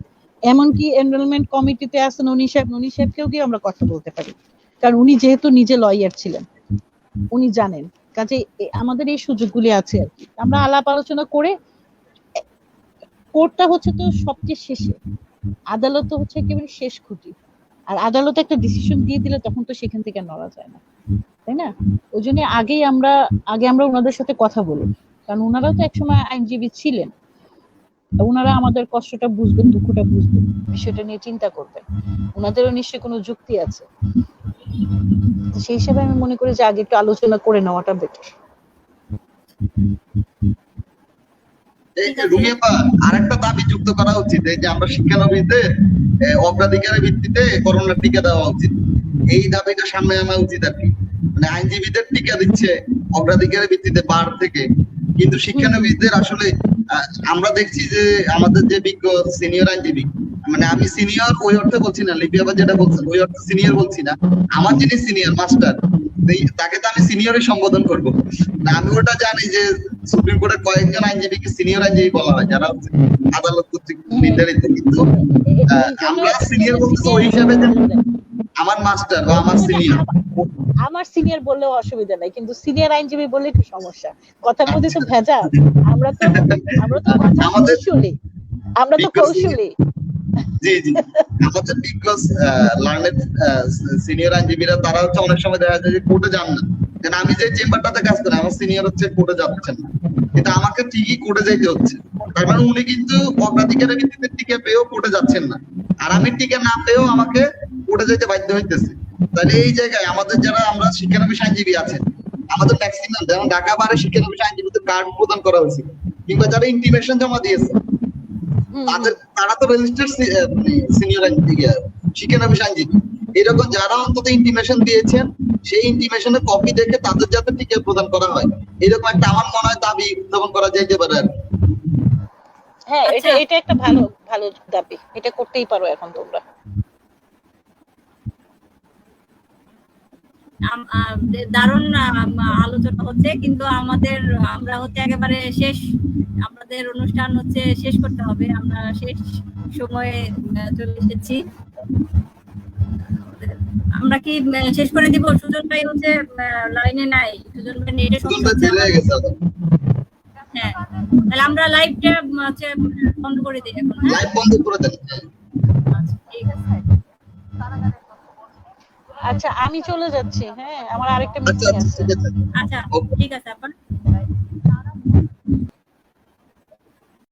এমনকি এনরোলমেন্ট কমিটিতে আছেন ননী সাহেবকেও গিয়ে আমরা কথা বলতে পারি। কারণ উনি যেহেতু নিজে লয়ার ছিলেন, উনি জানেন। কাজে আমাদের এই সুযোগগুলি আছে আর কি, আমরা আলাপ আলোচনা করে, কোর্টটা হচ্ছে তো সবচেয়ে শেষে, আদালত তো হচ্ছে একেবারে শেষ খুঁটি, আর আদালত একটা ডিসিশন দিয়ে দিলে তখন তো সেখান থেকে নড়া যায় না, তাই না? ওই জন্য আগে আমরা ওনাদের সাথে কথা বলি, কারণ ওনারাও তো একসময় আইনজীবী ছিলেন, ওনারা আমাদের কষ্টটা বুঝবেন, দুঃখটা বুঝবেন, বিষয়টা নিয়ে চিন্তা করবেন, ওনাদেরও নিশ্চয়ই কোনো যুক্তি আছে। তো সেই হিসাবে আমি মনে করি যে আগে একটু আলোচনা করে নেওয়াটা বেটার। রুমি আপা, আরেকটা দাবি যুক্ত করা উচিত, এই যে আমরা শিক্ষানবিশদের অগ্রাধিকারের ভিত্তিতে করোনার টিকা দেওয়া উচিত, এই দাবিটা সামনে আনা উচিত আর কি। মানে আইনজীবীদের টিকা দিচ্ছে অগ্রাধিকারের ভিত্তিতে বার থেকে, কিন্তু শিক্ষানবিশদের আসলে আমরা দেখছি যে আমাদের যে বিজ্ঞ সিনিয়র আইনজীবী, মানে আমি সিনিয়র ওই অর্থে বলছি না, লিপি আপা যেটা বলছেন ওই অর্থে সিনিয়র বলছি না, আমার যিনি সিনিয়র মাস্টার তাকে তো আমি সিনিয়রই সম্বোধন করবো না। আমি ওটা জানি যে সুপ্রিম কোর্টের কয়েকজন আইনজীবীকে সিনিয়র আইনজীবী বলা হয়, যারা হচ্ছে আদালত কর্তৃক নির্ধারিত, কিন্তু আমরা সিনিয়র বলতে ওই হিসাবে যে আমার মাস্টার বা আমার সিনিয়র, আমার সিনিয়র বললেও অসুবিধা নাই, কিন্তু সিনিয়র আইনজীবী বললে একটু সমস্যা, কথার মধ্যে তো ভেজা। আমরা তো কথা আমাদের কৌশলী, আমরা তো কৌশলী। জি জি, আমাদের বিকজ লার্নেড সিনিয়র আইনজীবীরা তারা হচ্ছে অনেক সময় দেখা যায় যে কোর্টে যান না, কারণ আমি যে চেম্বারটাতে কাজ করি আমার সিনিয়র হচ্ছে কোর্টে যাচ্ছেন না, কিন্তু আমাকে ঠিকই কোর্টে যাইতে হচ্ছে। তার মানে উনি কিন্তু অগ্রাধিকারের ভিত্তিতে টিকা পেয়েও কোর্টে যাচ্ছেন না, আর আমি টিকা না পেয়েও আমাকে কোর্টে যাইতে বাধ্য হইতেছে। তাহলে এই জায়গায় আমাদের যারা আমরা শিক্ষানবিশ আইনজীবী আছেন, আমাদের ম্যাক্সিমাম যেমন ঢাকা বারে শিক্ষানবিশ আইনজীবীদের কার্ড প্রদান করা হয়েছিল, কিংবা যারা ইন্টিমেশন জমা দিয়েছে তারা তো রেজিস্টার্ড সিনিয়র শিক্ষানবিশ আইনজীবী, এরকম যারা অন্তত ইন্টিমেশন দিয়েছেন সেই ইন্টিমেশনের কপি দেখে তাদের যাতে টিকা প্রদান করা হয়, এরকম একটা আমার মনে হয় দাবি উত্থাপন করা যাইতে পারে আর কি। হ্যাঁ, এটা একটা ভালো দাবি, এটা করতেই পারো এখন তোমরা। দারুণ আলোচনা হচ্ছে, কিন্তু আমরা হচ্ছে একেবারে আমাদের অনুষ্ঠান হচ্ছে শেষ করতে হবে, আমরা শেষ সময়ে চলে এসেছি। আমরা কি শেষ করে দিব? সুজন ভাই হচ্ছে লাইনে নাই, সুজন ভাই নেটে সমস্যা হচ্ছে। হ্যাঁ, তাহলে আমরা লাইভটা হচ্ছে বন্ধ করে দিই এখন। লাইভ বন্ধ করে দেন। আচ্ছা, ঠিক আছে। আচ্ছা, আমি চলে যাচ্ছি। হ্যাঁ, আমার আরেকটা আচ্ছা মিটিং আছে। ঠিক আছে। আচ্ছা, ঠিক আছে আপা।